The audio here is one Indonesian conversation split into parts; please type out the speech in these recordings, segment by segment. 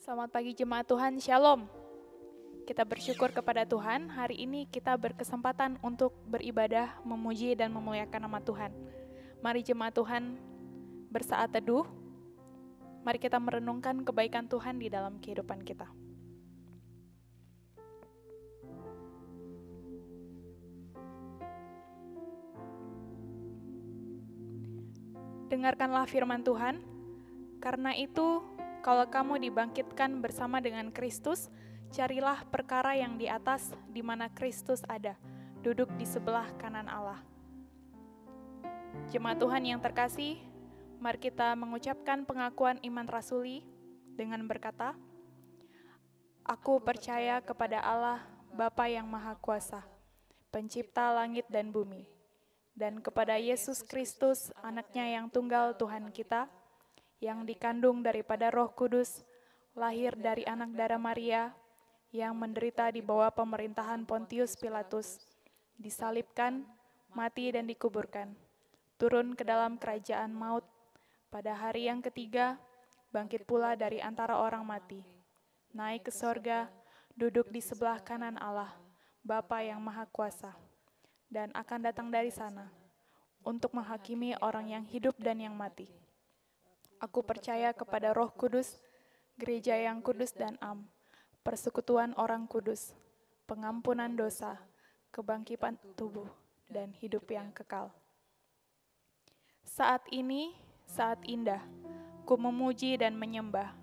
Selamat pagi jemaat Tuhan, Shalom. Kita bersyukur kepada Tuhan, hari ini kita berkesempatan untuk beribadah, memuji dan memuliakan nama Tuhan. Mari jemaat Tuhan bersaat teduh, mari kita merenungkan kebaikan Tuhan di dalam kehidupan kita. Dengarkanlah firman Tuhan, karena itu kalau kamu dibangkitkan bersama dengan Kristus, carilah perkara yang di atas di mana Kristus ada, duduk di sebelah kanan Allah. Jemaat Tuhan yang terkasih, mari kita mengucapkan pengakuan iman rasuli dengan berkata, Aku percaya kepada Allah, Bapa yang Maha Kuasa, Pencipta langit dan bumi, dan kepada Yesus Kristus, Anaknya yang tunggal Tuhan kita, yang dikandung daripada Roh Kudus, lahir dari anak darah Maria, yang menderita di bawah pemerintahan Pontius Pilatus, disalibkan, mati dan dikuburkan, turun ke dalam kerajaan maut, pada hari yang ketiga, bangkit pula dari antara orang mati, naik ke sorga, duduk di sebelah kanan Allah, Bapa yang Maha Kuasa, dan akan datang dari sana, untuk menghakimi orang yang hidup dan yang mati. Aku percaya kepada Roh Kudus, gereja yang kudus dan am, persekutuan orang kudus, pengampunan dosa, kebangkitan tubuh, dan hidup yang kekal. Saat ini, saat indah, ku memuji dan menyembah.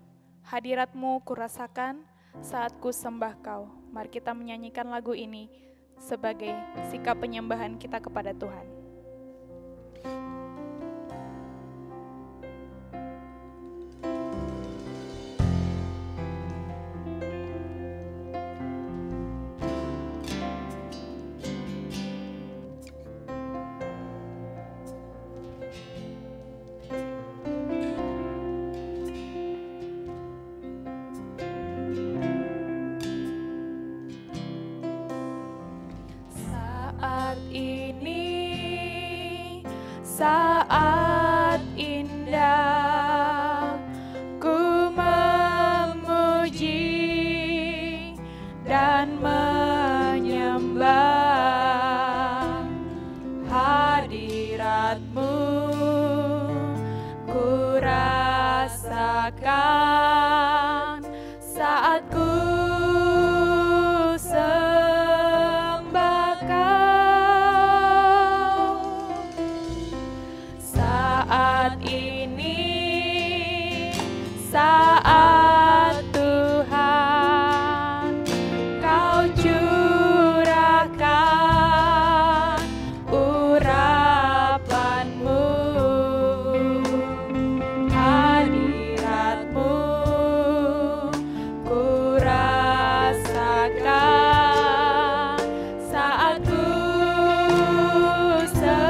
Hadirat-Mu kurasakan saat ku sembah Kau. Mari kita menyanyikan lagu ini sebagai sikap penyembahan kita kepada Tuhan. Saat indah, ku memuji dan menyembah hadirat-Mu, ku rasakan saat ku saat Tuhan Kau curahkan urapan-Mu, hadirat-Mu, ku rasakan saat ku sembahkan.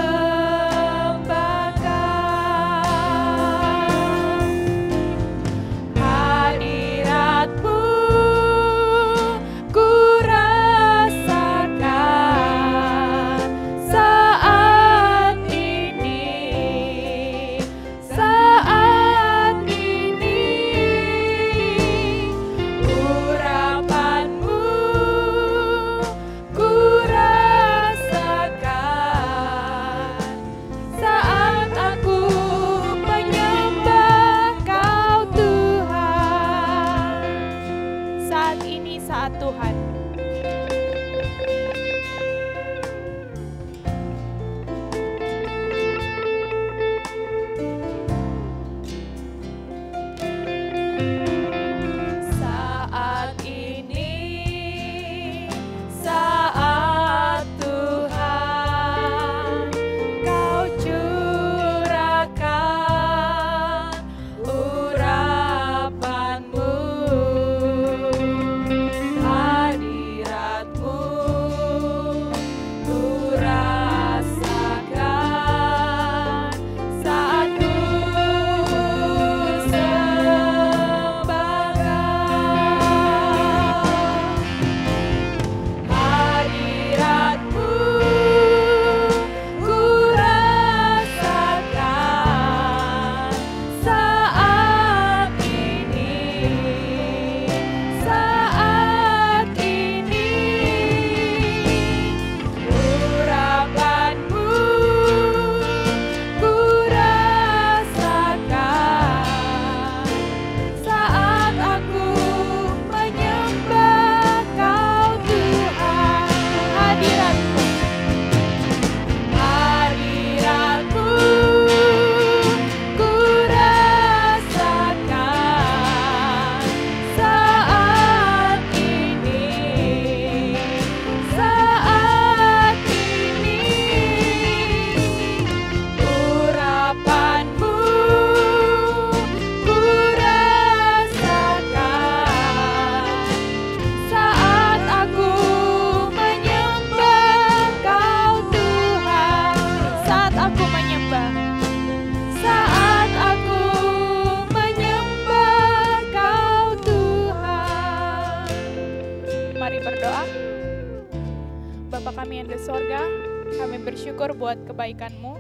buat kebaikan-Mu.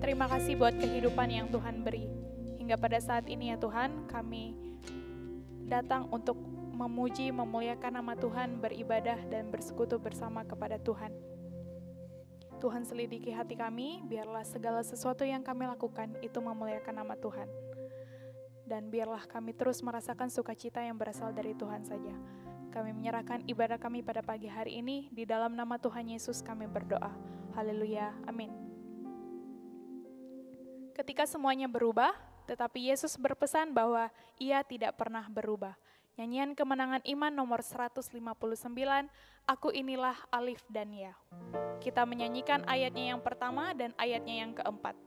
Terima kasih buat kehidupan yang Tuhan beri. Hingga pada saat ini ya Tuhan, kami datang untuk memuji, memuliakan nama Tuhan, beribadah dan bersekutu bersama kepada Tuhan. Tuhan selidiki hati kami, biarlah segala sesuatu yang kami lakukan itu memuliakan nama Tuhan. Dan biarlah kami terus merasakan sukacita yang berasal dari Tuhan saja. Kami menyerahkan ibadah kami pada pagi hari ini, di dalam nama Tuhan Yesus kami berdoa. Haleluya, amin. Ketika semuanya berubah, tetapi Yesus berpesan bahwa Ia tidak pernah berubah. Nyanyian Kemenangan Iman nomor 159, Aku inilah Alif dan Ya. Kita menyanyikan ayatnya yang pertama dan ayatnya yang keempat.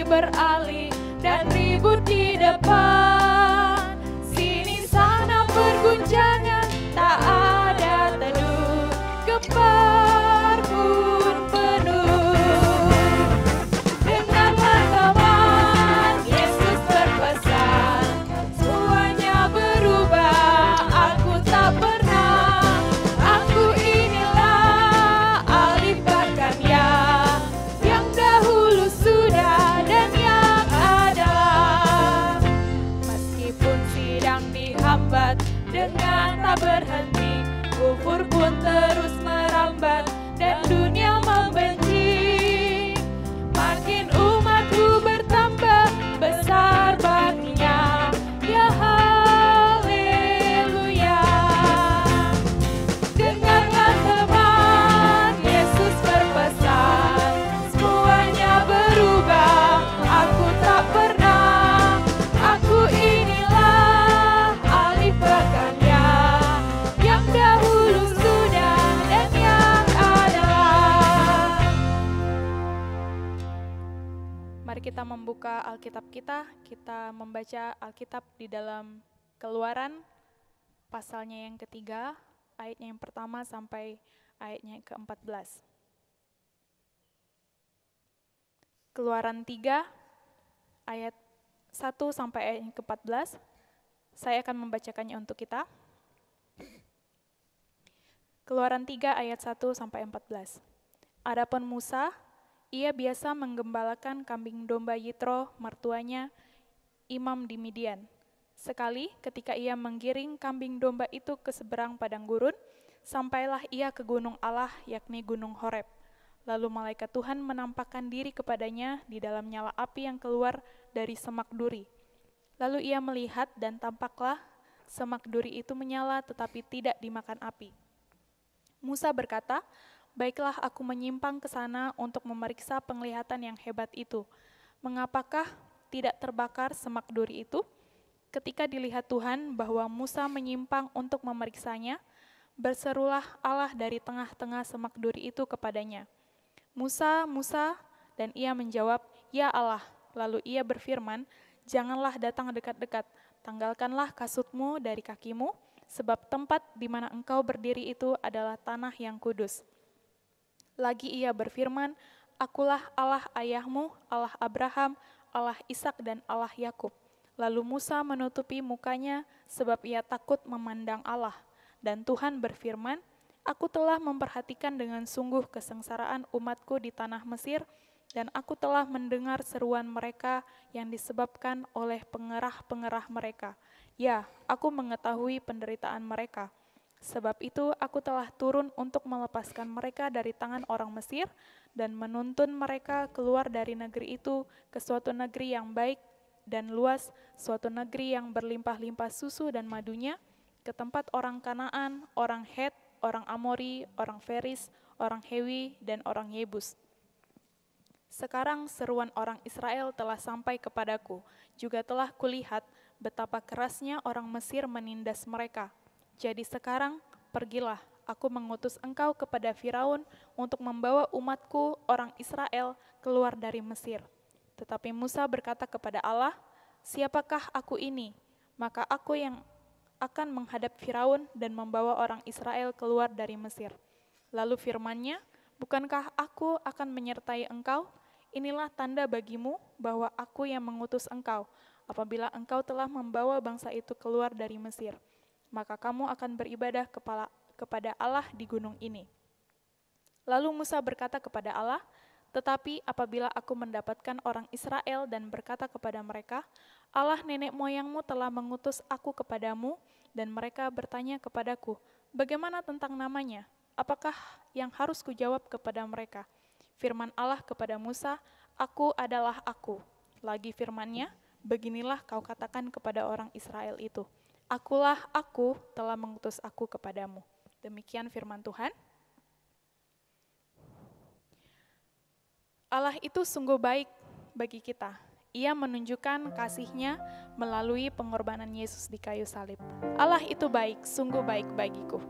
Beralih dan ribut di depan, sini sana perguncangan, tak ada teduh, gempar pun penuh. Dengarlah teman, Yesus berpesan, semuanya berubah, aku tak pernah, aku inilah Alif bahkan Ya, yang dahulu sudah dan yang ada. Meskipun sidang dihambat dengan tak berhenti, kufur pun terus merambat dan dunia membenci. Makin umatku bertambah besar baktinya, ya haleluya. Dengarlah teman, Yesus berpesan, semuanya berubah, aku tak pernah, aku inilah Alif bahkan Ya, yang dahulu sudah dan yang ada. Mari kita membuka Alkitab kita membaca Alkitab di dalam Keluaran, pasalnya yang ketiga, ayatnya yang pertama sampai ayatnya yang ke-14. Keluaran 3, ayat 1 sampai ayat yang ke-14. Saya akan membacakannya untuk kita. Keluaran 3 ayat 1 sampai 14. Adapun Musa, ia biasa menggembalakan kambing domba Yitro, mertuanya, imam di Midian. Sekali ketika ia menggiring kambing domba itu ke seberang padang gurun, sampailah ia ke gunung Allah, yakni gunung Horeb. Lalu malaikat Tuhan menampakkan diri kepadanya di dalam nyala api yang keluar dari semak duri. Lalu ia melihat dan tampaklah semak duri itu menyala tetapi tidak dimakan api. Musa berkata, "Baiklah aku menyimpang ke sana untuk memeriksa penglihatan yang hebat itu. Mengapakah tidak terbakar semak duri itu?" Ketika dilihat Tuhan bahwa Musa menyimpang untuk memeriksanya, berserulah Allah dari tengah-tengah semak duri itu kepadanya, "Musa, Musa," dan ia menjawab, "Ya Allah." Lalu ia berfirman, "Janganlah datang dekat-dekat, tanggalkanlah kasutmu dari kakimu, sebab tempat di mana engkau berdiri itu adalah tanah yang kudus." Lagi ia berfirman, "Akulah Allah ayahmu, Allah Abraham, Allah Ishak dan Allah Yakub." Lalu Musa menutupi mukanya sebab ia takut memandang Allah. Dan Tuhan berfirman, "Aku telah memperhatikan dengan sungguh kesengsaraan umatku di tanah Mesir, dan aku telah mendengar seruan mereka yang disebabkan oleh pengerah-pengerah mereka. Ya, aku mengetahui penderitaan mereka. Sebab itu aku telah turun untuk melepaskan mereka dari tangan orang Mesir dan menuntun mereka keluar dari negeri itu ke suatu negeri yang baik dan luas, suatu negeri yang berlimpah-limpah susu dan madunya, ke tempat orang Kanaan, orang Het, orang Amori, orang Feris, orang Hewi, dan orang Yebus. Sekarang seruan orang Israel telah sampai kepadaku, juga telah kulihat betapa kerasnya orang Mesir menindas mereka. Jadi sekarang pergilah, aku mengutus engkau kepada Firaun untuk membawa umatku orang Israel keluar dari Mesir. Tetapi Musa berkata kepada Allah, siapakah aku ini? Maka aku yang akan menghadap Firaun dan membawa orang Israel keluar dari Mesir. Lalu firman-Nya, bukankah aku akan menyertai engkau? Inilah tanda bagimu bahwa aku yang mengutus engkau. Apabila engkau telah membawa bangsa itu keluar dari Mesir, maka kamu akan beribadah kepada Allah di gunung ini. Lalu Musa berkata kepada Allah, tetapi apabila aku mendapatkan orang Israel dan berkata kepada mereka, Allah nenek moyangmu telah mengutus aku kepadamu, dan mereka bertanya kepadaku, bagaimana tentang namanya? Apakah yang harus kujawab kepada mereka? Firman Allah kepada Musa, aku adalah aku. Lagi firman-Nya, beginilah kau katakan kepada orang Israel itu, akulah aku telah mengutus aku kepadamu. Demikian firman Tuhan. Allah itu sungguh baik bagi kita. Ia menunjukkan kasih-Nya melalui pengorbanan Yesus di kayu salib. Allah itu baik, sungguh baik bagiku.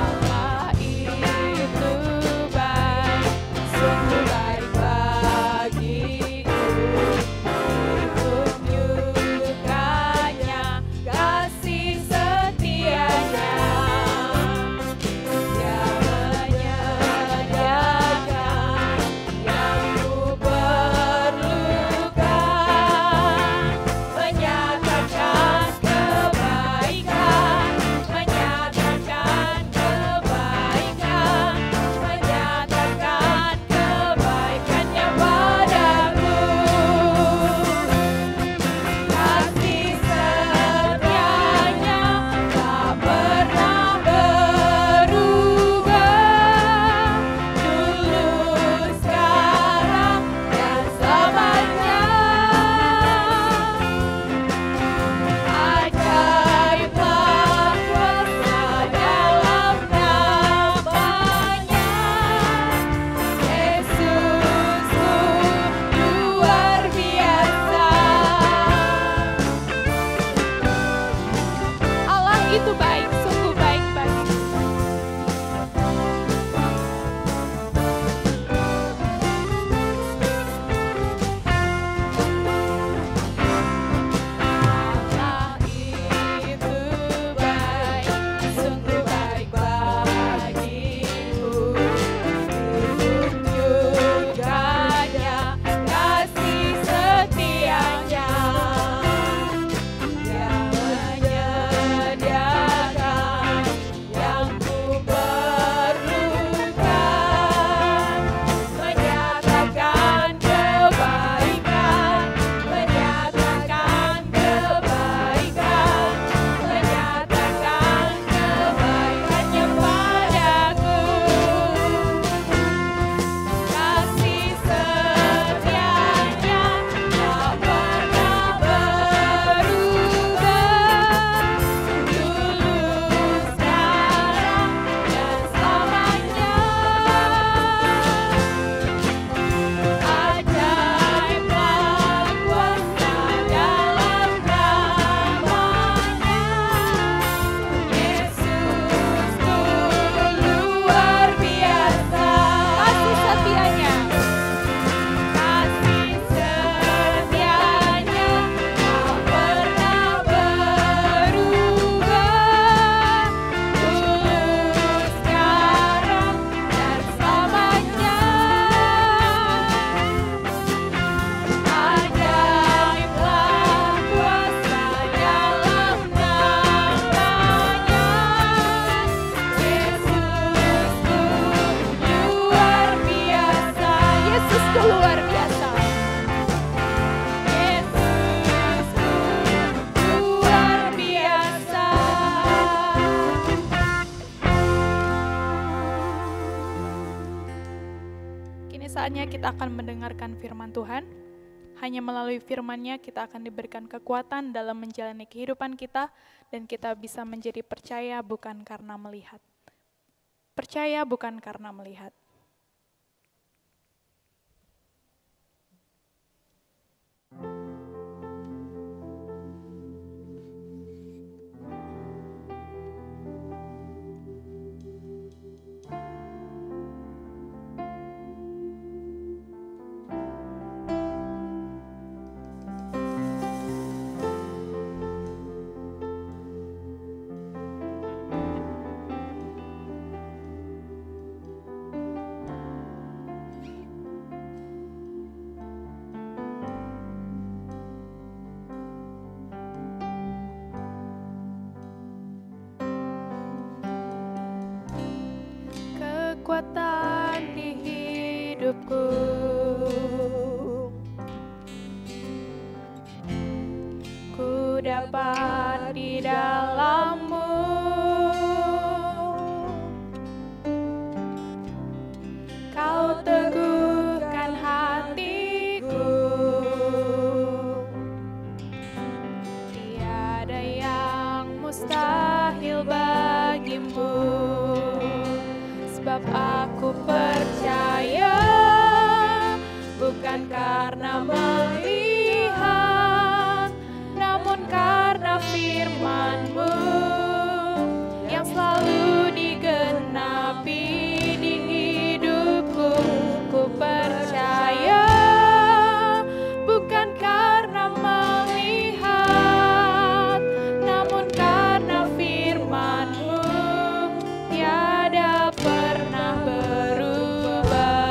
Allah itu baik, sungguh baik bagiku. Ditunjukkannya kasih setianya. Dia menyediakan yang ku perlukan, menyatakan kebaikan, menyatakan kebaikan, menyatakan kebaikannya padaku. Kasih setianya tak pernah berubah, dulu, sekarang, dan selamanya. Ajaiblah kuasa dalam namanya. Yesusku luar biasa. Allah itu baik, sungguh baik bagiku. Allah itu baik, sungguh baik bagiku. Ditunjukkannya kasih setianya. Dia menyediakan saatnya kita akan mendengarkan firman Tuhan. Hanya melalui firman-Nya kita akan diberikan kekuatan dalam menjalani kehidupan kita dan kita bisa menjadi percaya bukan karena melihat. Percaya bukan karena melihat. Kekuatan di hidupku, ku dapat di dalam-Mu. Kau teguhkan hatiku, tiada yang mustahil bagimu. Sebab aku percaya bukan karena melihat, namun karena firman-Mu yang selalu digenapi di hidupku. Ku percaya bukan karena melihat, namun karena firman-Mu tiada pernah berubah.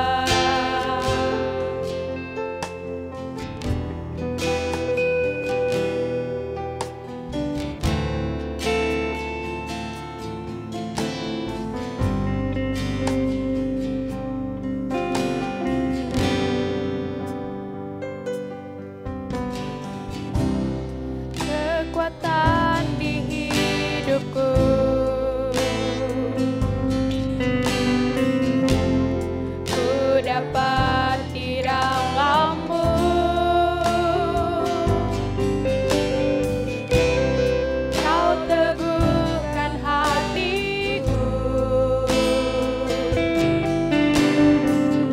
Kekuatan di hidupku, ku dapat di dalam-Mu. Kau teguhkan hatiku,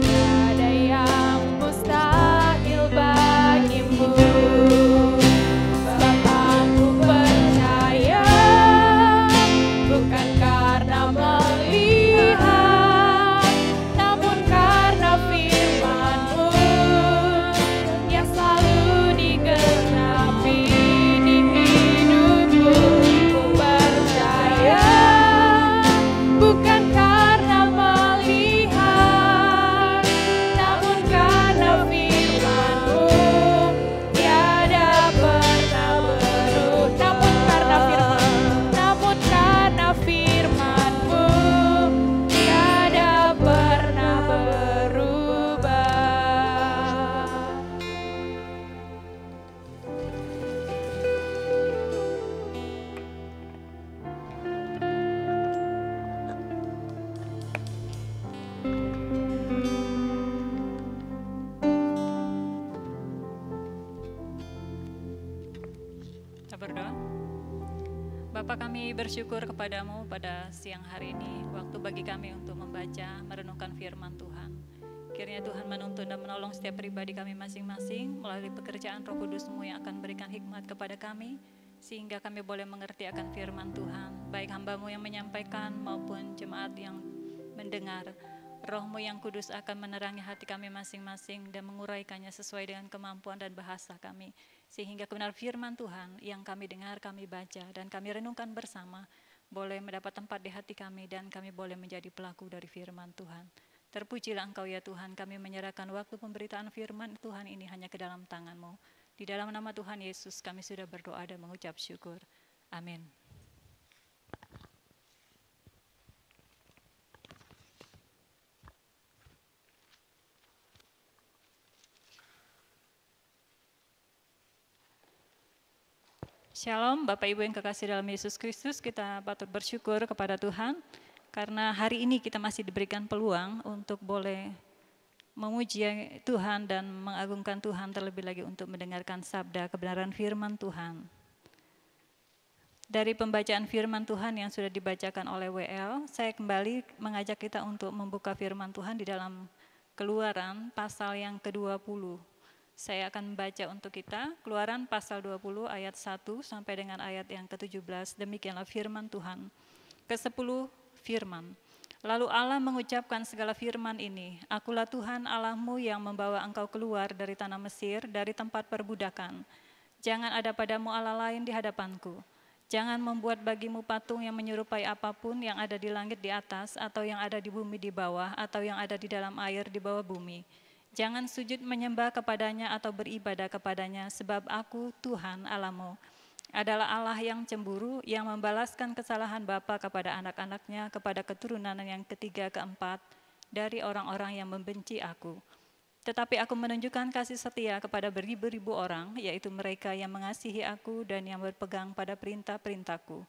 tiada yang mustahil bagimu. Sebab aku percaya bukan karena melihat, namun karena firman-Mu yang selalu digenapi di hidupku. Ku percaya bukan karena melihat, namun karena firman-Mu tiada pernah berubah. Namun karena firman-Mu tiada pernah berubah. Kita berdoa. Bapa, kami bersyukur kepadamu pada siang hari ini, waktu bagi kami untuk membaca, merenungkan firman Tuhan. Kiranya Tuhan menuntun dan menolong setiap pribadi kami masing-masing melalui pekerjaan Roh Kudus-Mu yang akan berikan hikmat kepada kami, sehingga kami boleh mengerti akan firman Tuhan, baik hamba-Mu yang menyampaikan maupun jemaat yang mendengar. Roh-Mu yang kudus akan menerangi hati kami masing-masing dan menguraikannya sesuai dengan kemampuan dan bahasa kami, sehingga kebenaran firman Tuhan yang kami dengar, kami baca, dan kami renungkan bersama boleh mendapat tempat di hati kami dan kami boleh menjadi pelaku dari firman Tuhan. Terpujilah Engkau ya Tuhan, kami menyerahkan waktu pemberitaan firman Tuhan ini hanya ke dalam tangan-Mu. Di dalam nama Tuhan Yesus kami sudah berdoa dan mengucap syukur. Amin. Shalom Bapak Ibu yang kekasih dalam Yesus Kristus, kita patut bersyukur kepada Tuhan karena hari ini kita masih diberikan peluang untuk boleh memuji Tuhan dan mengagungkan Tuhan, terlebih lagi untuk mendengarkan sabda kebenaran firman Tuhan. Dari pembacaan firman Tuhan yang sudah dibacakan oleh WL, saya kembali mengajak kita untuk membuka firman Tuhan di dalam Keluaran pasal yang ke-20. Saya akan membaca untuk kita Keluaran pasal 20 ayat 1 sampai dengan ayat yang ke-17. Demikianlah firman Tuhan. Ke-10 firman. Lalu Allah mengucapkan segala firman ini, Akulah Tuhan Allahmu yang membawa engkau keluar dari tanah Mesir, dari tempat perbudakan. Jangan ada padamu Allah lain di hadapanku. Jangan membuat bagimu patung yang menyerupai apapun yang ada di langit di atas, atau yang ada di bumi di bawah, atau yang ada di dalam air di bawah bumi. Jangan sujud menyembah kepadanya atau beribadah kepadanya, sebab aku Tuhan Allahmu adalah Allah yang cemburu, yang membalaskan kesalahan bapa kepada anak-anaknya, kepada keturunan yang ketiga keempat dari orang-orang yang membenci aku. Tetapi aku menunjukkan kasih setia kepada beribu-ribu orang, yaitu mereka yang mengasihi aku dan yang berpegang pada perintah-perintahku.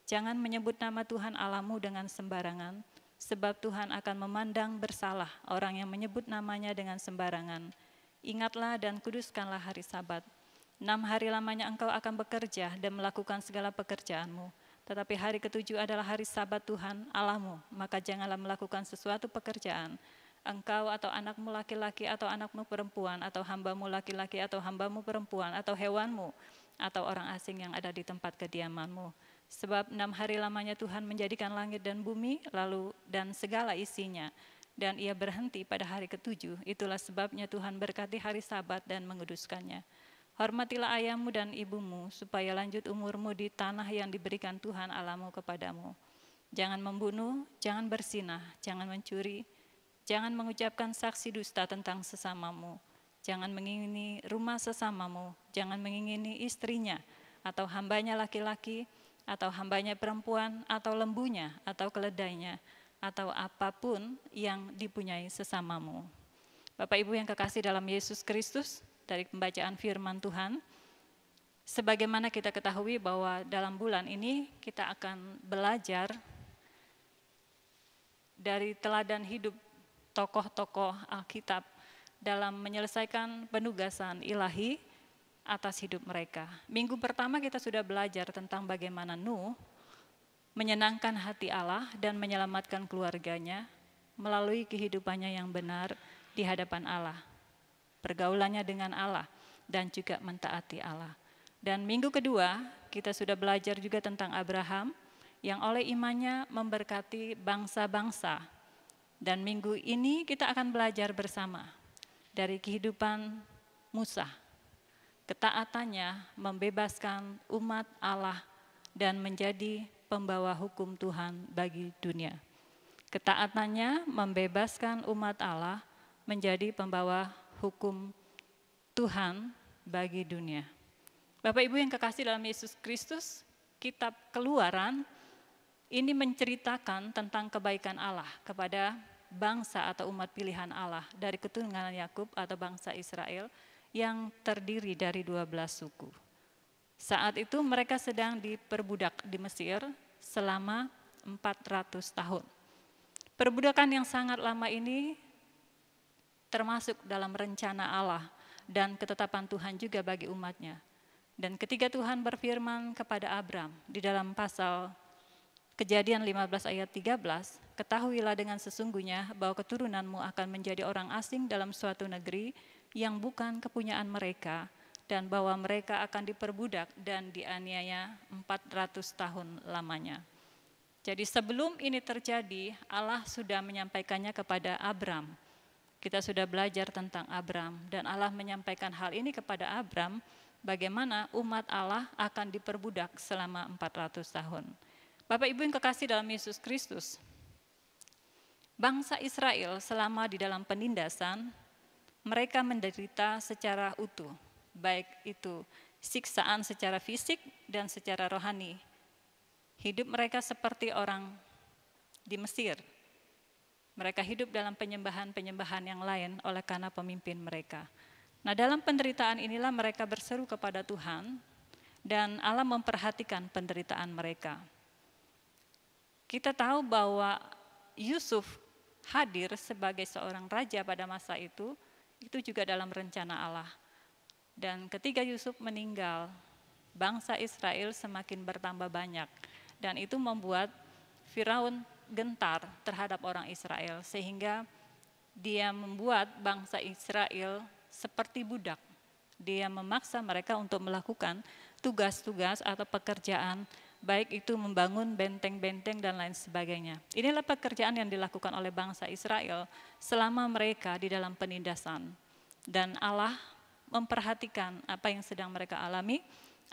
Jangan menyebut nama Tuhan Allahmu dengan sembarangan, sebab Tuhan akan memandang bersalah orang yang menyebut namanya dengan sembarangan. Ingatlah dan kuduskanlah hari Sabat. 6 hari lamanya engkau akan bekerja dan melakukan segala pekerjaanmu. Tetapi hari ke-7 adalah hari Sabat Tuhan Allahmu, maka janganlah melakukan sesuatu pekerjaan. Engkau atau anakmu laki-laki atau anakmu perempuan, atau hambamu laki-laki atau hambamu perempuan, atau hewanmu, atau orang asing yang ada di tempat kediamanmu. Sebab 6 hari lamanya Tuhan menjadikan langit dan bumi, lalu dan segala isinya, dan ia berhenti pada hari ke-7. Itulah sebabnya Tuhan berkati hari Sabat dan menguduskannya. Hormatilah ayahmu dan ibumu, supaya lanjut umurmu di tanah yang diberikan Tuhan Allahmu kepadamu. Jangan membunuh, jangan berzinah, jangan mencuri, jangan mengucapkan saksi dusta tentang sesamamu, jangan mengingini rumah sesamamu, jangan mengingini istrinya, atau hambanya laki-laki, atau hambanya perempuan, atau lembunya, atau keledainya, atau apapun yang dipunyai sesamamu. Bapak Ibu yang kekasih dalam Yesus Kristus, dari pembacaan firman Tuhan, sebagaimana kita ketahui bahwa dalam bulan ini kita akan belajar dari teladan hidup tokoh-tokoh Alkitab dalam menyelesaikan penugasan ilahi atas hidup mereka. Minggu pertama kita sudah belajar tentang bagaimana Nuh menyenangkan hati Allah dan menyelamatkan keluarganya melalui kehidupannya yang benar di hadapan Allah, pergaulannya dengan Allah, dan juga mentaati Allah. Dan minggu kedua kita sudah belajar juga tentang Abraham yang oleh imannya memberkati bangsa-bangsa. Dan minggu ini kita akan belajar bersama dari kehidupan Musa. Ketaatannya membebaskan umat Allah dan menjadi pembawa hukum Tuhan bagi dunia. Ketaatannya membebaskan umat Allah menjadi pembawa hukum Tuhan bagi dunia. Bapak Ibu yang kekasih dalam Yesus Kristus, kitab Keluaran ini menceritakan tentang kebaikan Allah kepada bangsa atau umat pilihan Allah dari keturunan Yakub atau bangsa Israel yang terdiri dari 12 suku. Saat itu mereka sedang diperbudak di Mesir selama 400 tahun. Perbudakan yang sangat lama ini termasuk dalam rencana Allah dan ketetapan Tuhan juga bagi umatnya. Dan ketika Tuhan berfirman kepada Abram di dalam pasal Kejadian 15 ayat 13, ketahuilah dengan sesungguhnya bahwa keturunanmu akan menjadi orang asing dalam suatu negeri yang bukan kepunyaan mereka, dan bahwa mereka akan diperbudak dan dianiaya 400 tahun lamanya. Jadi sebelum ini terjadi, Allah sudah menyampaikannya kepada Abram. Kita sudah belajar tentang Abram, dan Allah menyampaikan hal ini kepada Abram, bagaimana umat Allah akan diperbudak selama 400 tahun. Bapak Ibu yang kekasih dalam Yesus Kristus, bangsa Israel selama di dalam penindasan, mereka menderita secara utuh, baik itu siksaan secara fisik dan secara rohani. Hidup mereka seperti orang di Mesir. Mereka hidup dalam penyembahan-penyembahan yang lain oleh karena pemimpin mereka. Nah, dalam penderitaan inilah mereka berseru kepada Tuhan, dan Allah memperhatikan penderitaan mereka. Kita tahu bahwa Yusuf hadir sebagai seorang raja pada masa itu juga dalam rencana Allah. Dan ketika Yusuf meninggal, bangsa Israel semakin bertambah banyak. Dan itu membuat Firaun gentar terhadap orang Israel, sehingga dia membuat bangsa Israel seperti budak. Dia memaksa mereka untuk melakukan tugas-tugas atau pekerjaan, baik itu membangun benteng-benteng dan lain sebagainya. Inilah pekerjaan yang dilakukan oleh bangsa Israel selama mereka di dalam penindasan. Dan Allah memperhatikan apa yang sedang mereka alami,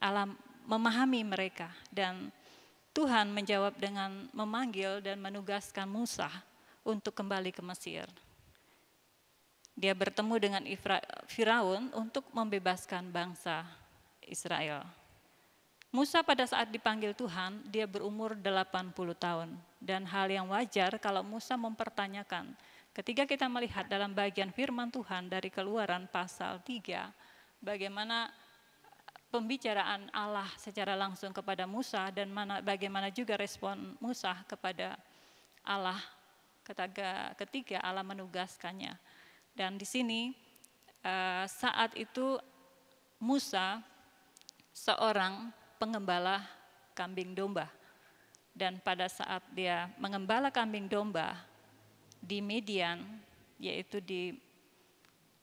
Allah memahami mereka, dan Tuhan menjawab dengan memanggil dan menugaskan Musa untuk kembali ke Mesir. Dia bertemu dengan Firaun untuk membebaskan bangsa Israel. Musa pada saat dipanggil Tuhan, dia berumur 80 tahun. Dan hal yang wajar kalau Musa mempertanyakan, ketika kita melihat dalam bagian firman Tuhan dari Keluaran pasal 3, bagaimana pembicaraan Allah secara langsung kepada Musa dan bagaimana juga respon Musa kepada Allah ketika Allah menugaskannya. Dan di sini saat itu Musa seorang pengembala kambing domba. Dan pada saat dia mengembala kambing domba di Midian, yaitu di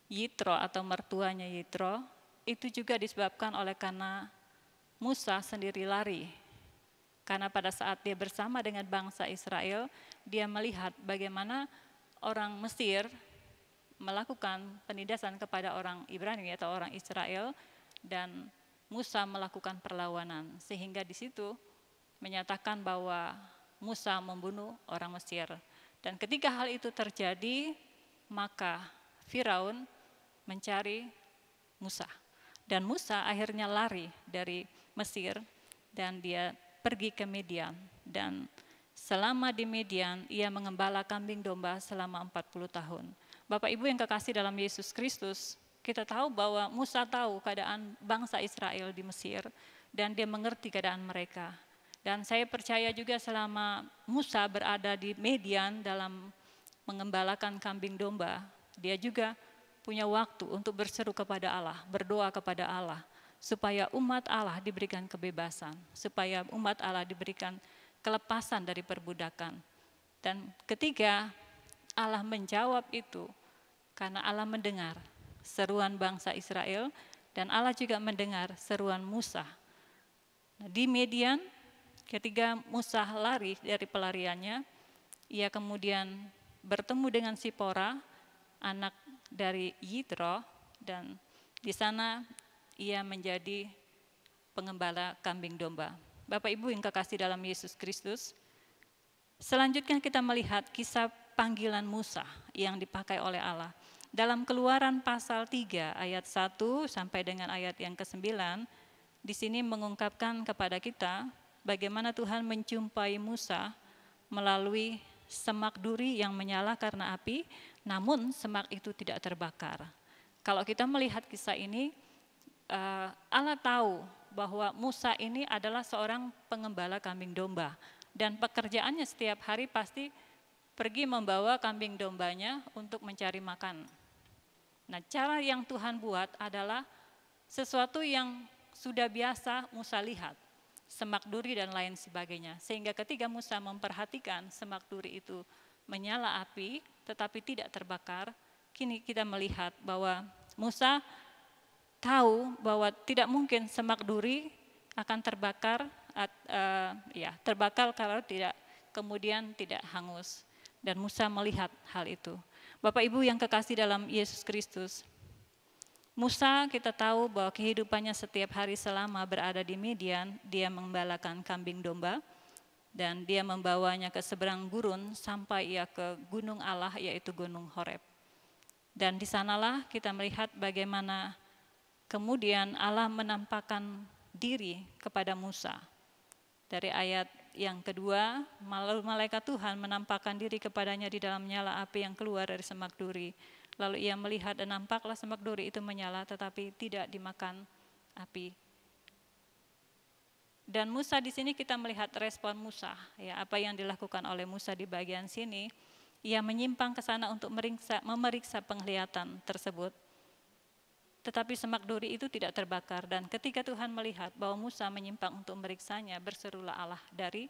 Yitro atau mertuanya Yitro, itu juga disebabkan oleh karena Musa sendiri lari. Karena pada saat dia bersama dengan bangsa Israel, dia melihat bagaimana orang Mesir melakukan penindasan kepada orang Ibrani atau orang Israel, dan Musa melakukan perlawanan, sehingga di situ menyatakan bahwa Musa membunuh orang Mesir. Dan ketika hal itu terjadi, maka Firaun mencari Musa. Dan Musa akhirnya lari dari Mesir dan dia pergi ke Midian. Dan selama di Midian, ia mengembala kambing domba selama 40 tahun. Bapak Ibu yang kekasih dalam Yesus Kristus, kita tahu bahwa Musa tahu keadaan bangsa Israel di Mesir dan dia mengerti keadaan mereka. Dan saya percaya juga selama Musa berada di Midian dalam mengembalakan kambing domba, dia juga punya waktu untuk berseru kepada Allah, berdoa kepada Allah, supaya umat Allah diberikan kebebasan, supaya umat Allah diberikan kelepasan dari perbudakan. Dan ketika Allah menjawab itu, karena Allah mendengar seruan bangsa Israel, dan Allah juga mendengar seruan Musa. Nah, di Midian, ketika Musa lari dari pelariannya, ia kemudian bertemu dengan Sipora, anak dari Yitro, dan di sana ia menjadi pengembala kambing domba. Bapak Ibu yang kekasih dalam Yesus Kristus, selanjutnya kita melihat kisah panggilan Musa yang dipakai oleh Allah. Dalam Keluaran pasal 3 ayat 1 sampai dengan ayat yang ke-9, di sini mengungkapkan kepada kita bagaimana Tuhan menjumpai Musa melalui semak duri yang menyala karena api, namun semak itu tidak terbakar. Kalau kita melihat kisah ini, Allah tahu bahwa Musa ini adalah seorang pengembala kambing domba, dan pekerjaannya setiap hari pasti pergi membawa kambing dombanya untuk mencari makan. Nah, cara yang Tuhan buat adalah sesuatu yang sudah biasa Musa lihat, semak duri dan lain sebagainya. Sehingga ketika Musa memperhatikan semak duri itu menyala api tetapi tidak terbakar, kini kita melihat bahwa Musa tahu bahwa tidak mungkin semak duri akan terbakar, terbakar kalau kemudian tidak hangus. Dan Musa melihat hal itu. Bapak Ibu yang kekasih dalam Yesus Kristus, Musa kita tahu bahwa kehidupannya setiap hari selama berada di Midian, dia mengembalakan kambing domba, dan dia membawanya ke seberang gurun sampai ia ke gunung Allah, yaitu gunung Horeb. Dan di sanalah kita melihat bagaimana kemudian Allah menampakkan diri kepada Musa. Dari ayat yang kedua, malaikat Tuhan menampakkan diri kepadanya di dalam nyala api yang keluar dari semak duri. Lalu ia melihat dan nampaklah semak duri itu menyala tetapi tidak dimakan api. Dan Musa di sini kita melihat respon Musa, ya, apa yang dilakukan oleh Musa di bagian sini. ia menyimpang ke sana untuk memeriksa penglihatan tersebut. Tetapi semak duri itu tidak terbakar, dan ketika Tuhan melihat bahwa Musa menyimpang untuk meriksanya, berserulah Allah dari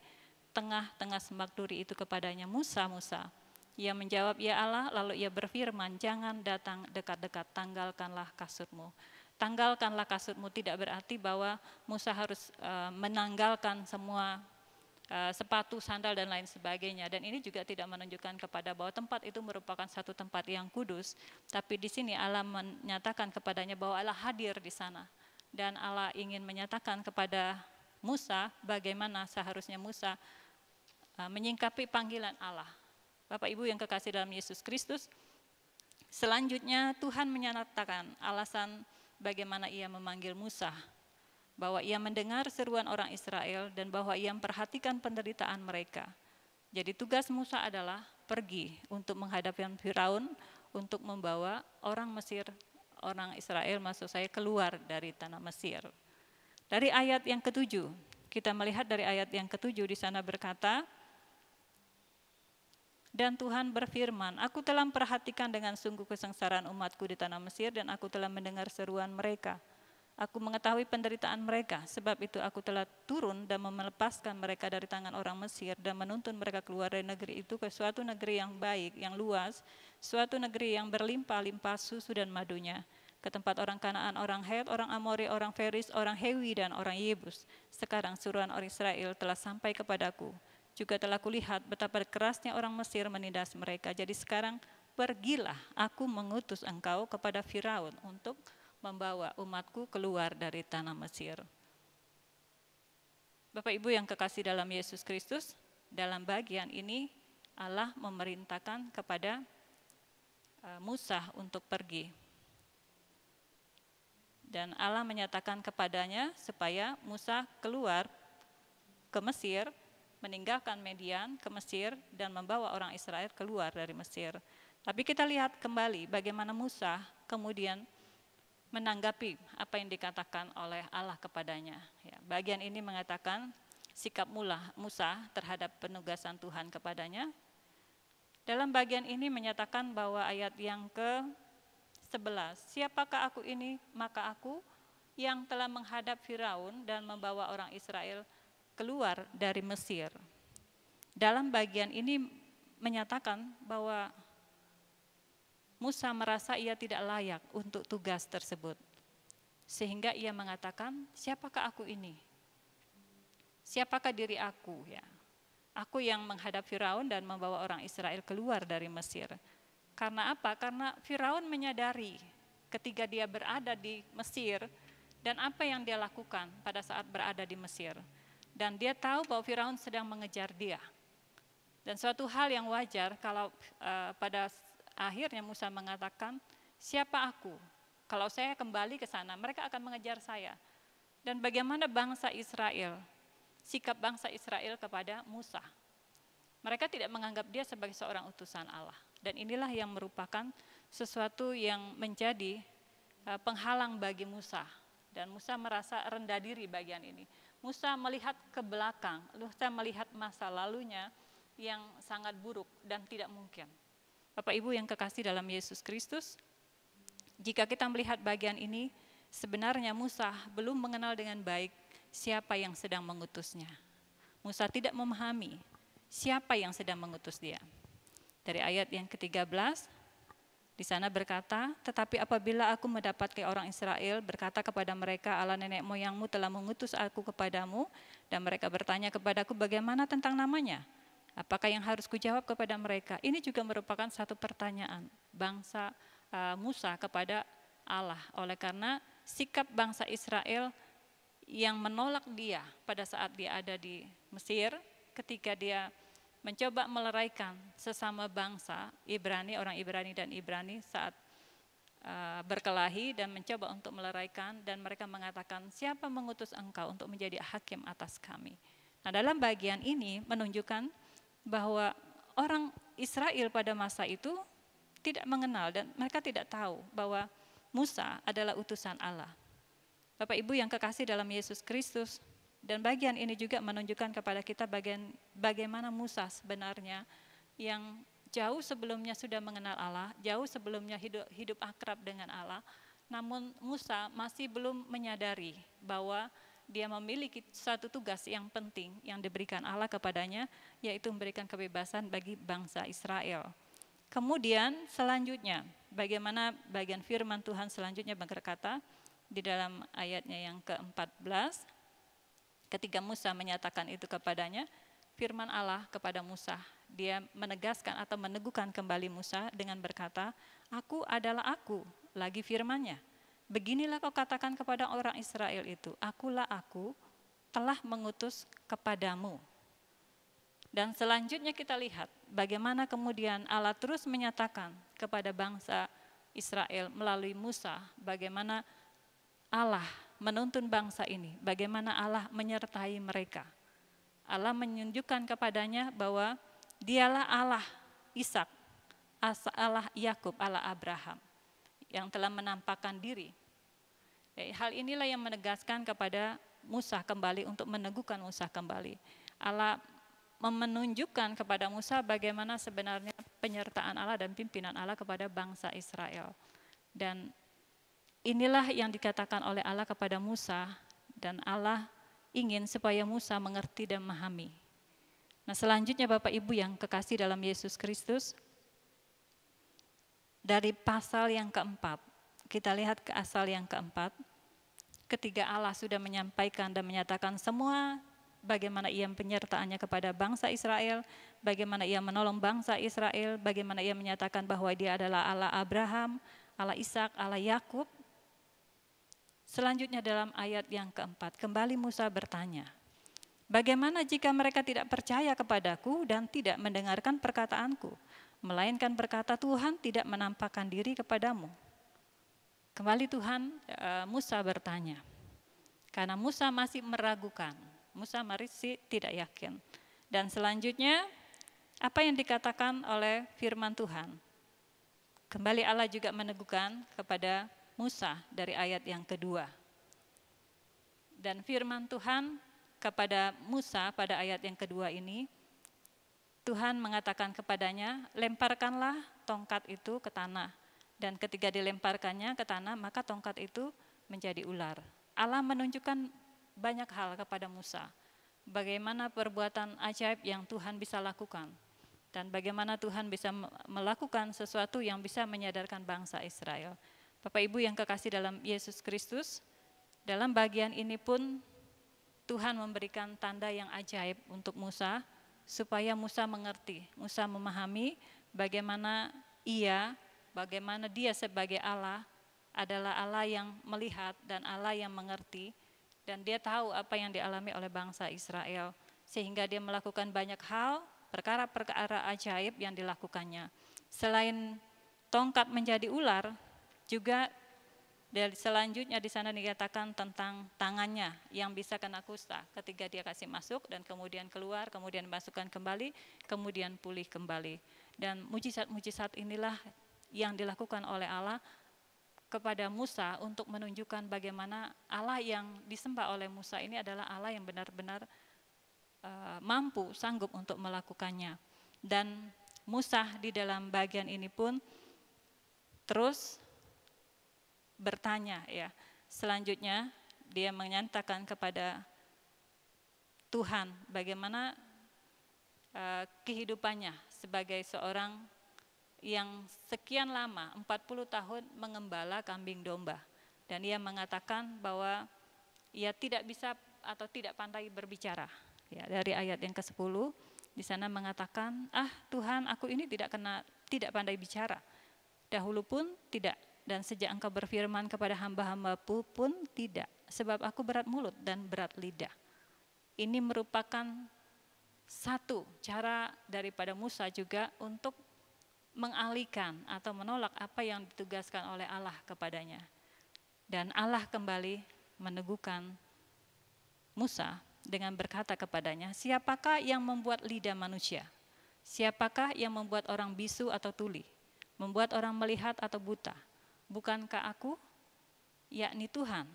tengah-tengah semak duri itu kepadanya, "Musa, Musa." Ia menjawab, "Ya Allah." Lalu ia berfirman, "Jangan datang dekat-dekat, tanggalkanlah kasutmu." Tanggalkanlah kasutmu tidak berarti bahwa Musa harus menanggalkan semua sepatu, sandal, dan lain sebagainya. Dan ini juga tidak menunjukkan kepada bahwa tempat itu merupakan satu tempat yang kudus. Tapi di sini Allah menyatakan kepadanya bahwa Allah hadir di sana. Dan Allah ingin menyatakan kepada Musa bagaimana seharusnya Musa menyingkapi panggilan Allah. Bapak Ibu yang kekasih dalam Yesus Kristus, selanjutnya Tuhan menyatakan alasan bagaimana ia memanggil Musa, bahwa ia mendengar seruan orang Israel dan bahwa ia memperhatikan penderitaan mereka. Jadi tugas Musa adalah pergi untuk menghadapi Firaun, untuk membawa orang Mesir, orang Israel maksud saya, keluar dari tanah Mesir. Dari ayat yang ke-7, kita melihat dari ayat yang ke-7 di sana berkata, "Dan Tuhan berfirman, Aku telah memperhatikan dengan sungguh kesengsaraan umatku di tanah Mesir, dan aku telah mendengar seruan mereka. Aku mengetahui penderitaan mereka, sebab itu aku telah turun dan melepaskan mereka dari tangan orang Mesir dan menuntun mereka keluar dari negeri itu ke suatu negeri yang baik, yang luas, suatu negeri yang berlimpah-limpah susu dan madunya, ke tempat orang Kanaan, orang Het, orang Amori, orang Feris, orang Hewi, dan orang Yebus. Sekarang suruhan orang Israel telah sampai kepadaku. Juga telah kulihat betapa kerasnya orang Mesir menindas mereka. Jadi sekarang pergilah, aku mengutus engkau kepada Firaun untuk membawa umatku keluar dari tanah Mesir." Bapak Ibu yang kekasih dalam Yesus Kristus, dalam bagian ini Allah memerintahkan kepada Musa untuk pergi. Dan Allah menyatakan kepadanya supaya Musa keluar ke Mesir, meninggalkan Midian ke Mesir dan membawa orang Israel keluar dari Mesir. Tapi kita lihat kembali bagaimana Musa kemudian menanggapi apa yang dikatakan oleh Allah kepadanya. Ya, bagian ini mengatakan sikap Musa terhadap penugasan Tuhan kepadanya. Dalam bagian ini menyatakan bahwa ayat yang ke-11, "Siapakah aku ini? Maka aku yang telah menghadap Firaun dan membawa orang Israel keluar dari Mesir." Dalam bagian ini menyatakan bahwa Musa merasa ia tidak layak untuk tugas tersebut. Sehingga ia mengatakan, "Siapakah aku ini? Siapakah diri aku?" Ya. Aku yang menghadap Firaun dan membawa orang Israel keluar dari Mesir. Karena apa? Karena Firaun menyadari ketika dia berada di Mesir dan apa yang dia lakukan pada saat berada di Mesir. Dan dia tahu bahwa Firaun sedang mengejar dia. Dan suatu hal yang wajar kalau pada akhirnya Musa mengatakan, "Siapa aku? Kalau saya kembali ke sana, mereka akan mengejar saya." Dan bagaimana bangsa Israel, sikap bangsa Israel kepada Musa. Mereka tidak menganggap dia sebagai seorang utusan Allah. Dan inilah yang merupakan sesuatu yang menjadi penghalang bagi Musa. Dan Musa merasa rendah diri bagian ini. Musa melihat ke belakang, Musa melihat masa lalunya yang sangat buruk dan tidak mungkin. Bapak Ibu yang kekasih dalam Yesus Kristus, jika kita melihat bagian ini, sebenarnya Musa belum mengenal dengan baik siapa yang sedang mengutusnya. Musa tidak memahami siapa yang sedang mengutus dia. Dari ayat yang ke-13, di sana berkata, "Tetapi apabila aku mendapati orang Israel berkata kepada mereka, Allah nenek moyangmu telah mengutus aku kepadamu, dan mereka bertanya kepadaku, bagaimana tentang namanya? Apakah yang harus kujawab kepada mereka?" Ini juga merupakan satu pertanyaan bangsa Musa kepada Allah. Oleh karena sikap bangsa Israel yang menolak dia pada saat dia ada di Mesir, ketika dia mencoba meleraikan sesama bangsa Ibrani, orang Ibrani dan Ibrani saat berkelahi dan mencoba untuk meleraikan, dan mereka mengatakan, "Siapa mengutus engkau untuk menjadi hakim atas kami?" Nah, dalam bagian ini menunjukkan bahwa orang Israel pada masa itu tidak mengenal dan mereka tidak tahu bahwa Musa adalah utusan Allah. Bapak Ibu yang kekasih dalam Yesus Kristus, dan bagian ini juga menunjukkan kepada kita bagaimana Musa sebenarnya yang jauh sebelumnya sudah mengenal Allah, jauh sebelumnya hidup akrab dengan Allah. Namun Musa masih belum menyadari bahwa dia memiliki satu tugas yang penting yang diberikan Allah kepadanya, yaitu memberikan kebebasan bagi bangsa Israel. Kemudian selanjutnya, bagaimana bagian firman Tuhan selanjutnya berkata di dalam ayatnya yang ke-14, ketika Musa menyatakan itu kepadanya, firman Allah kepada Musa, dia menegaskan atau meneguhkan kembali Musa dengan berkata, "Aku adalah aku," lagi firman-Nya. "Beginilah kau katakan kepada orang Israel itu, akulah aku telah mengutus kepadamu." Dan selanjutnya kita lihat bagaimana kemudian Allah terus menyatakan kepada bangsa Israel melalui Musa, bagaimana Allah menuntun bangsa ini, bagaimana Allah menyertai mereka. Allah menunjukkan kepadanya bahwa dialah Allah Ishak, Allah Yakub, Allah Abraham yang telah menampakkan diri. Hal inilah yang menegaskan kepada Musa kembali, untuk meneguhkan Musa kembali. Allah menunjukkan kepada Musa bagaimana sebenarnya penyertaan Allah dan pimpinan Allah kepada bangsa Israel. Dan inilah yang dikatakan oleh Allah kepada Musa, dan Allah ingin supaya Musa mengerti dan memahami. Nah, selanjutnya Bapak Ibu yang kekasih dalam Yesus Kristus, dari pasal yang keempat, kita lihat ke asal yang keempat, ketika Allah sudah menyampaikan dan menyatakan semua bagaimana ia penyertaannya kepada bangsa Israel, bagaimana ia menolong bangsa Israel, bagaimana ia menyatakan bahwa dia adalah Allah Abraham, Allah Ishak, Allah Yakub. Selanjutnya dalam ayat yang keempat, kembali Musa bertanya, "Bagaimana jika mereka tidak percaya kepadaku dan tidak mendengarkan perkataanku, melainkan berkata, Tuhan tidak menampakkan diri kepadamu?" Kembali Musa bertanya, karena Musa masih meragukan, Musa masih tidak yakin. Dan selanjutnya, apa yang dikatakan oleh firman Tuhan? Kembali Allah juga meneguhkan kepada Musa dari ayat yang kedua. Dan firman Tuhan kepada Musa pada ayat yang kedua ini, Tuhan mengatakan kepadanya, "Lemparkanlah tongkat itu ke tanah." Dan ketika dilemparkannya ke tanah, maka tongkat itu menjadi ular. Allah menunjukkan banyak hal kepada Musa. Bagaimana perbuatan ajaib yang Tuhan bisa lakukan. Dan bagaimana Tuhan bisa melakukan sesuatu yang bisa menyadarkan bangsa Israel. Bapak Ibu yang kekasih dalam Yesus Kristus, dalam bagian ini pun Tuhan memberikan tanda yang ajaib untuk Musa, supaya Musa mengerti, Musa memahami bagaimana dia sebagai Allah adalah Allah yang melihat dan Allah yang mengerti, dan dia tahu apa yang dialami oleh bangsa Israel, sehingga dia melakukan banyak hal, perkara-perkara ajaib yang dilakukannya. Selain tongkat menjadi ular, juga dari selanjutnya di sana dikatakan tentang tangannya yang bisa kena kusta ketika dia kasih masuk dan kemudian keluar, kemudian masukkan kembali, kemudian pulih kembali. Dan mujizat-mujizat inilah yang dilakukan oleh Allah kepada Musa untuk menunjukkan bagaimana Allah yang disembah oleh Musa ini adalah Allah yang benar-benar mampu, sanggup untuk melakukannya. Dan Musa di dalam bagian ini pun terus bertanya, ya. Selanjutnya dia menyatakan kepada Tuhan bagaimana kehidupannya sebagai seorang yang sekian lama, 40 tahun mengembala kambing domba. Dan ia mengatakan bahwa ia tidak bisa atau tidak pandai berbicara. Ya, dari ayat yang ke-10 di sana mengatakan, Tuhan, aku ini tidak pandai bicara. Dahulu pun tidak, dan sejak Engkau berfirman kepada hamba-hambamu pun tidak, sebab aku berat mulut dan berat lidah. Ini merupakan satu cara daripada Musa juga untuk mengalihkan atau menolak apa yang ditugaskan oleh Allah kepadanya. Dan Allah kembali meneguhkan Musa dengan berkata kepadanya, "Siapakah yang membuat lidah manusia? Siapakah yang membuat orang bisu atau tuli? Membuat orang melihat atau buta? Bukankah aku, yakni Tuhan?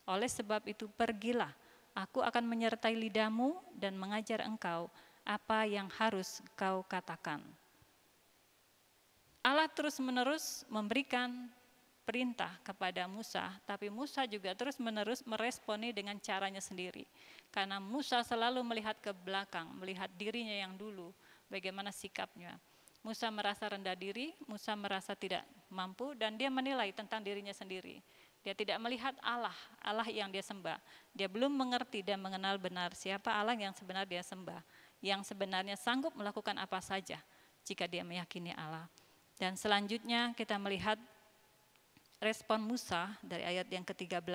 Oleh sebab itu pergilah, aku akan menyertai lidahmu dan mengajar engkau apa yang harus kau katakan." Allah terus-menerus memberikan perintah kepada Musa, tapi Musa juga terus-menerus meresponi dengan caranya sendiri. Karena Musa selalu melihat ke belakang, melihat dirinya yang dulu, bagaimana sikapnya. Musa merasa rendah diri, Musa merasa tidak mampu, dan dia menilai tentang dirinya sendiri. Dia tidak melihat Allah, Allah yang dia sembah. Dia belum mengerti dan mengenal benar siapa Allah yang sebenarnya dia sembah, yang sebenarnya sanggup melakukan apa saja jika dia meyakini Allah. Dan selanjutnya kita melihat respon Musa dari ayat yang ke-13.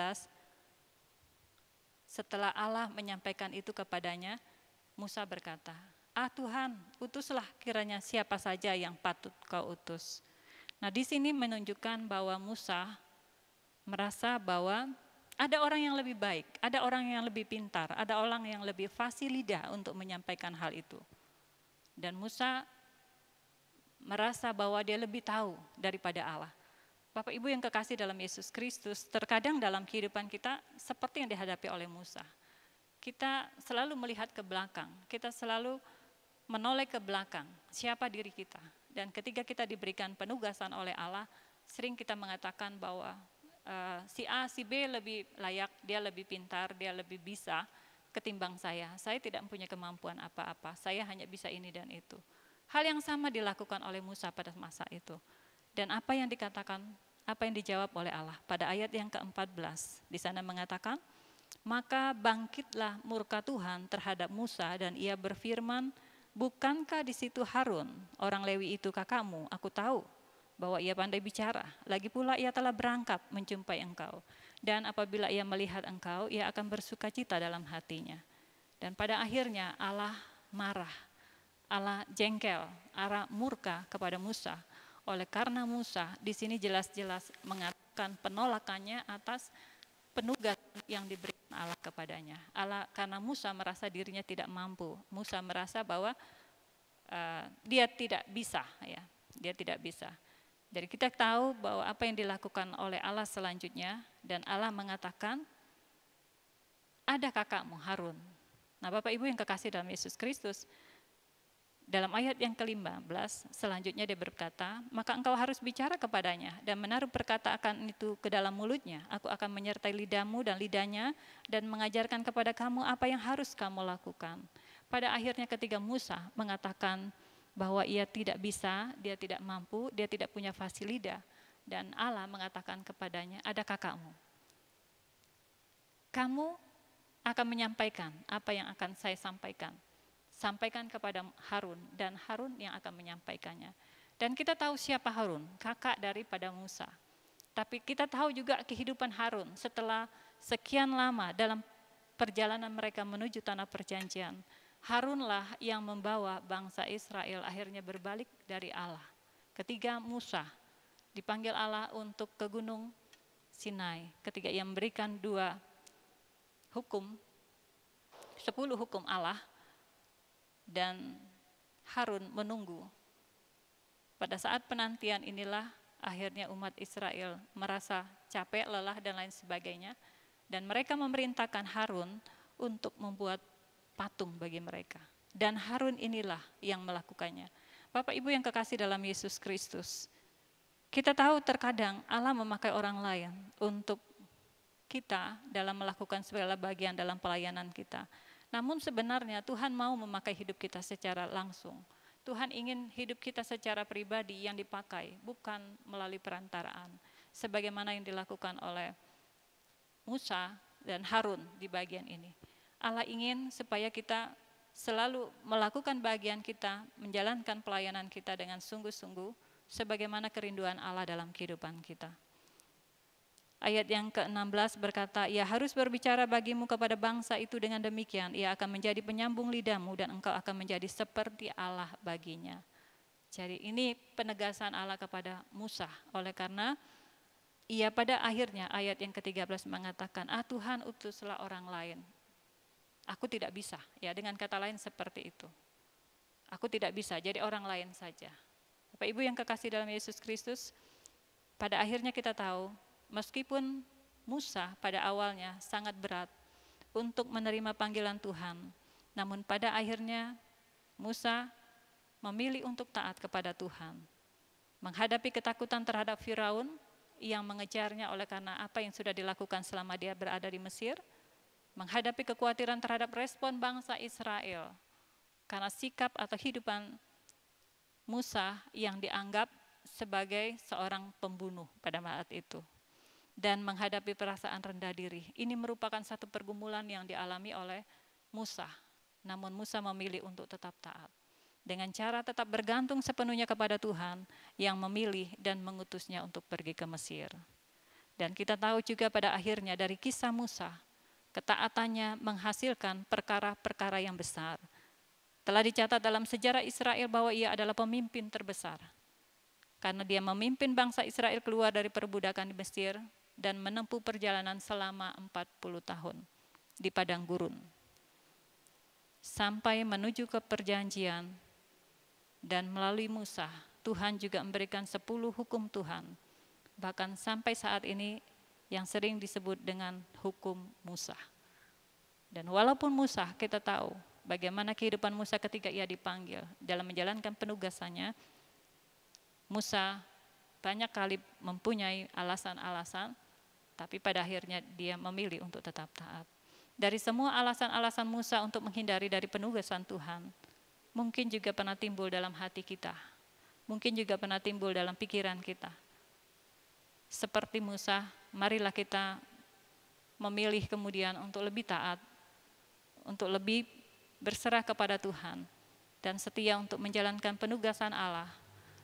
Setelah Allah menyampaikan itu kepadanya, Musa berkata, Tuhan, utuslah kiranya siapa saja yang patut kau utus. Nah, di sini menunjukkan bahwa Musa merasa bahwa ada orang yang lebih baik, ada orang yang lebih pintar, ada orang yang lebih fasih lidah untuk menyampaikan hal itu. Dan Musa merasa bahwa dia lebih tahu daripada Allah. Bapak Ibu yang kekasih dalam Yesus Kristus, terkadang dalam kehidupan kita seperti yang dihadapi oleh Musa. Kita selalu melihat ke belakang, kita selalu menoleh ke belakang, siapa diri kita. Dan ketika kita diberikan penugasan oleh Allah, sering kita mengatakan bahwa si A, si B lebih layak, dia lebih pintar, dia lebih bisa ketimbang saya. Saya tidak mempunyai kemampuan apa-apa, saya hanya bisa ini dan itu. Hal yang sama dilakukan oleh Musa pada masa itu. Dan apa yang dikatakan, apa yang dijawab oleh Allah pada ayat yang ke-14, di sana mengatakan, maka bangkitlah murka Tuhan terhadap Musa dan ia berfirman, bukankah di situ Harun, orang Lewi itu kakakmu, aku tahu bahwa ia pandai bicara, lagi pula ia telah berangkat menjumpai engkau. Dan apabila ia melihat engkau, ia akan bersukacita dalam hatinya. Dan pada akhirnya Allah marah, Allah jengkel, Allah murka kepada Musa. Oleh karena Musa di sini jelas-jelas mengatakan penolakannya atas penugasan yang diberikan Allah kepadanya. Allah, karena Musa merasa dirinya tidak mampu, Musa merasa bahwa dia tidak bisa, ya, dia tidak bisa. Jadi kita tahu bahwa apa yang dilakukan oleh Allah selanjutnya, dan Allah mengatakan, ada kakakmu Harun. Nah, Bapak Ibu yang kekasih dalam Yesus Kristus, dalam ayat yang ke-15 selanjutnya dia berkata, maka engkau harus bicara kepadanya dan menaruh perkataan itu ke dalam mulutnya. Aku akan menyertai lidahmu dan lidahnya dan mengajarkan kepada kamu apa yang harus kamu lakukan. Pada akhirnya ketika Musa mengatakan bahwa ia tidak bisa, dia tidak mampu, dia tidak punya fasih lidah, dan Allah mengatakan kepadanya, ada kakakmu. Kamu akan menyampaikan apa yang akan saya sampaikan. Sampaikan kepada Harun, dan Harun yang akan menyampaikannya. Dan kita tahu siapa Harun, kakak daripada Musa. Tapi kita tahu juga kehidupan Harun setelah sekian lama dalam perjalanan mereka menuju tanah perjanjian. Harunlah yang membawa bangsa Israel akhirnya berbalik dari Allah. Ketika Musa dipanggil Allah untuk ke gunung Sinai, ketika ia memberikan 10 hukum Allah, dan Harun menunggu. Pada saat penantian inilah akhirnya umat Israel merasa capek, lelah dan lain sebagainya, dan mereka memerintahkan Harun untuk membuat patung bagi mereka. Dan Harun inilah yang melakukannya. Bapak Ibu yang kekasih dalam Yesus Kristus, kita tahu terkadang Allah memakai orang lain untuk kita dalam melakukan segala bagian dalam pelayanan kita. Namun sebenarnya Tuhan mau memakai hidup kita secara langsung. Tuhan ingin hidup kita secara pribadi yang dipakai, bukan melalui perantaraan. Sebagaimana yang dilakukan oleh Musa dan Harun di bagian ini. Allah ingin supaya kita selalu melakukan bagian kita, menjalankan pelayanan kita dengan sungguh-sungguh, sebagaimana kerinduan Allah dalam kehidupan kita. Ayat yang ke-16 berkata, ia harus berbicara bagimu kepada bangsa itu dengan demikian, ia akan menjadi penyambung lidahmu dan engkau akan menjadi seperti Allah baginya. Jadi ini penegasan Allah kepada Musa, oleh karena ia pada akhirnya ayat yang ke-13 mengatakan, Tuhan utuslah orang lain. Aku tidak bisa, ya dengan kata lain seperti itu. Aku tidak bisa, jadi orang lain saja. Bapak Ibu yang kekasih dalam Yesus Kristus, pada akhirnya kita tahu, meskipun Musa pada awalnya sangat berat untuk menerima panggilan Tuhan, namun pada akhirnya Musa memilih untuk taat kepada Tuhan. menghadapi ketakutan terhadap Firaun yang mengejarnya oleh karena apa yang sudah dilakukan selama dia berada di Mesir, menghadapi kekhawatiran terhadap respon bangsa Israel karena sikap atau kehidupan Musa yang dianggap sebagai seorang pembunuh pada saat itu, dan menghadapi perasaan rendah diri. Ini merupakan satu pergumulan yang dialami oleh Musa, namun Musa memilih untuk tetap taat dengan cara tetap bergantung sepenuhnya kepada Tuhan yang memilih dan mengutusnya untuk pergi ke Mesir. Dan kita tahu juga pada akhirnya dari kisah Musa, ketaatannya menghasilkan perkara-perkara yang besar. Telah dicatat dalam sejarah Israel bahwa ia adalah pemimpin terbesar, karena dia memimpin bangsa Israel keluar dari perbudakan di Mesir dan menempuh perjalanan selama 40 tahun di padang gurun, sampai menuju ke perjanjian. Dan melalui Musa, Tuhan juga memberikan 10 hukum Tuhan, bahkan sampai saat ini yang sering disebut dengan hukum Musa. Dan walaupun Musa, kita tahu bagaimana kehidupan Musa ketika ia dipanggil dalam menjalankan penugasannya, Musa banyak kali mempunyai alasan-alasan, tapi pada akhirnya dia memilih untuk tetap taat. Dari semua alasan-alasan Musa untuk menghindari dari penugasan Tuhan, mungkin juga pernah timbul dalam hati kita, mungkin juga pernah timbul dalam pikiran kita. Seperti Musa, marilah kita memilih kemudian untuk lebih taat, untuk lebih berserah kepada Tuhan, dan setia untuk menjalankan penugasan Allah,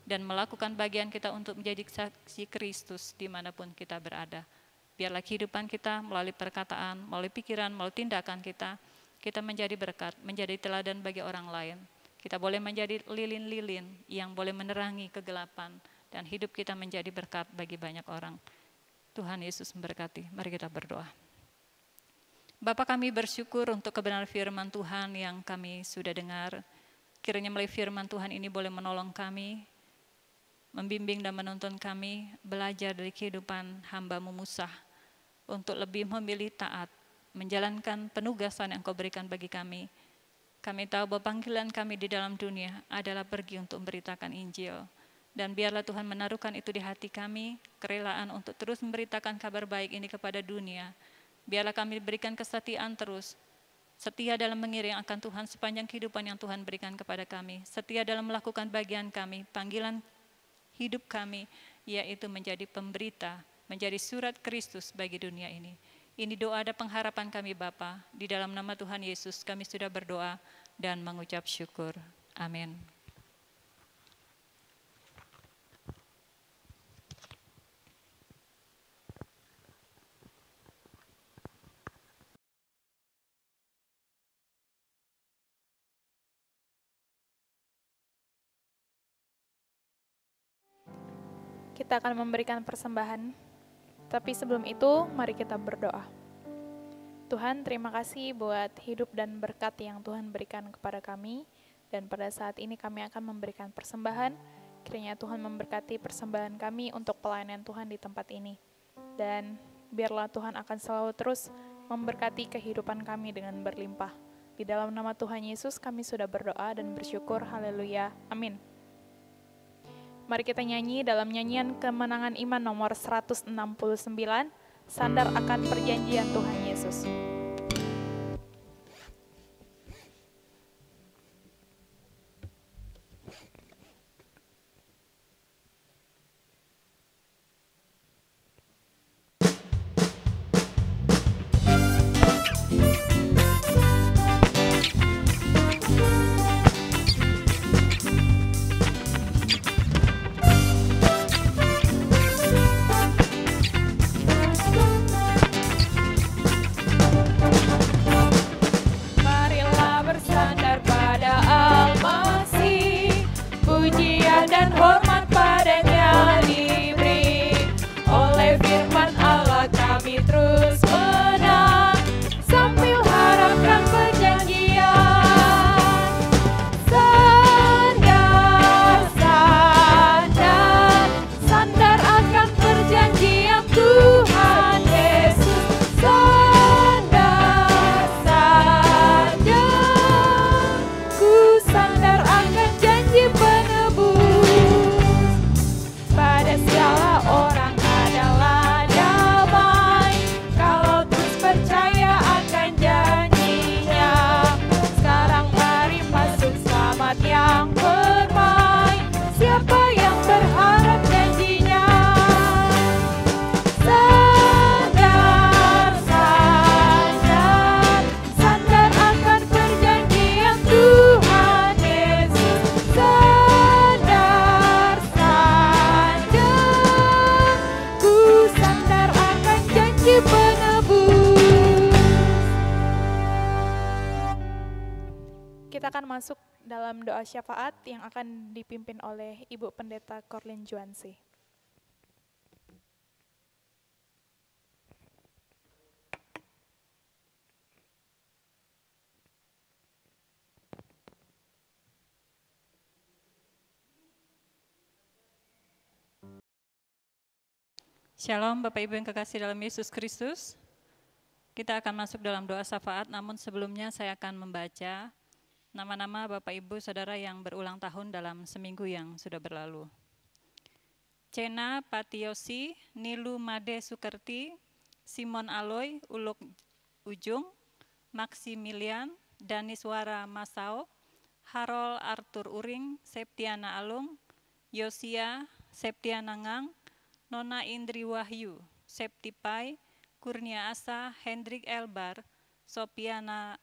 dan melakukan bagian kita untuk menjadi saksi Kristus dimanapun kita berada. Biarlah kehidupan kita melalui perkataan, melalui pikiran, melalui tindakan kita menjadi berkat, menjadi teladan bagi orang lain. Kita boleh menjadi lilin-lilin yang boleh menerangi kegelapan, dan hidup kita menjadi berkat bagi banyak orang. Tuhan Yesus memberkati. Mari kita berdoa. Bapa, kami bersyukur untuk kebenaran firman Tuhan yang kami sudah dengar. Kiranya melalui firman Tuhan ini boleh menolong kami, membimbing dan menuntun kami belajar dari kehidupan hamba-Mu Musa untuk lebih memilih taat, menjalankan penugasan yang Kau berikan bagi kami. Kami tahu bahwa panggilan kami di dalam dunia adalah pergi untuk memberitakan Injil. Dan biarlah Tuhan menaruhkan itu di hati kami, kerelaan untuk terus memberitakan kabar baik ini kepada dunia. Biarlah kami diberikan kesetiaan terus, setia dalam mengiring akan Tuhan sepanjang kehidupan yang Tuhan berikan kepada kami. Setia dalam melakukan bagian kami, panggilan hidup kami, yaitu menjadi pemberita, menjadi surat Kristus bagi dunia ini. Ini doa dan pengharapan kami Bapa. Di dalam nama Tuhan Yesus kami sudah berdoa dan mengucap syukur. Amin. Kita akan memberikan persembahan, tapi sebelum itu mari kita berdoa. Tuhan, terima kasih buat hidup dan berkat yang Tuhan berikan kepada kami, dan pada saat ini kami akan memberikan persembahan. Kiranya Tuhan memberkati persembahan kami untuk pelayanan Tuhan di tempat ini, dan biarlah Tuhan akan selalu terus memberkati kehidupan kami dengan berlimpah. Di dalam nama Tuhan Yesus kami sudah berdoa dan bersyukur. Haleluya. Amin. Mari kita nyanyi dalam nyanyian Kemenangan Iman nomor 169, Sandar akan Perjanjian Tuhan Yesus. masuk dalam doa syafaat yang akan dipimpin oleh Ibu Pendeta Korlin Juansi. Shalom Bapak Ibu yang kekasih dalam Yesus Kristus. Kita akan masuk dalam doa syafaat, namun sebelumnya saya akan membaca nama-nama Bapak Ibu Saudara yang berulang tahun dalam seminggu yang sudah berlalu. Cena Patiosi, Nilu Made Sukerti, Simon Aloy, Uluk Ujung, Maximilian, Daniswara Masao, Harol Arthur Uring, Septiana Alung, Yosia, Septiana Ngang, Nona Indri Wahyu, Septipai, Kurnia Asa, Hendrik Elbar, Sopiana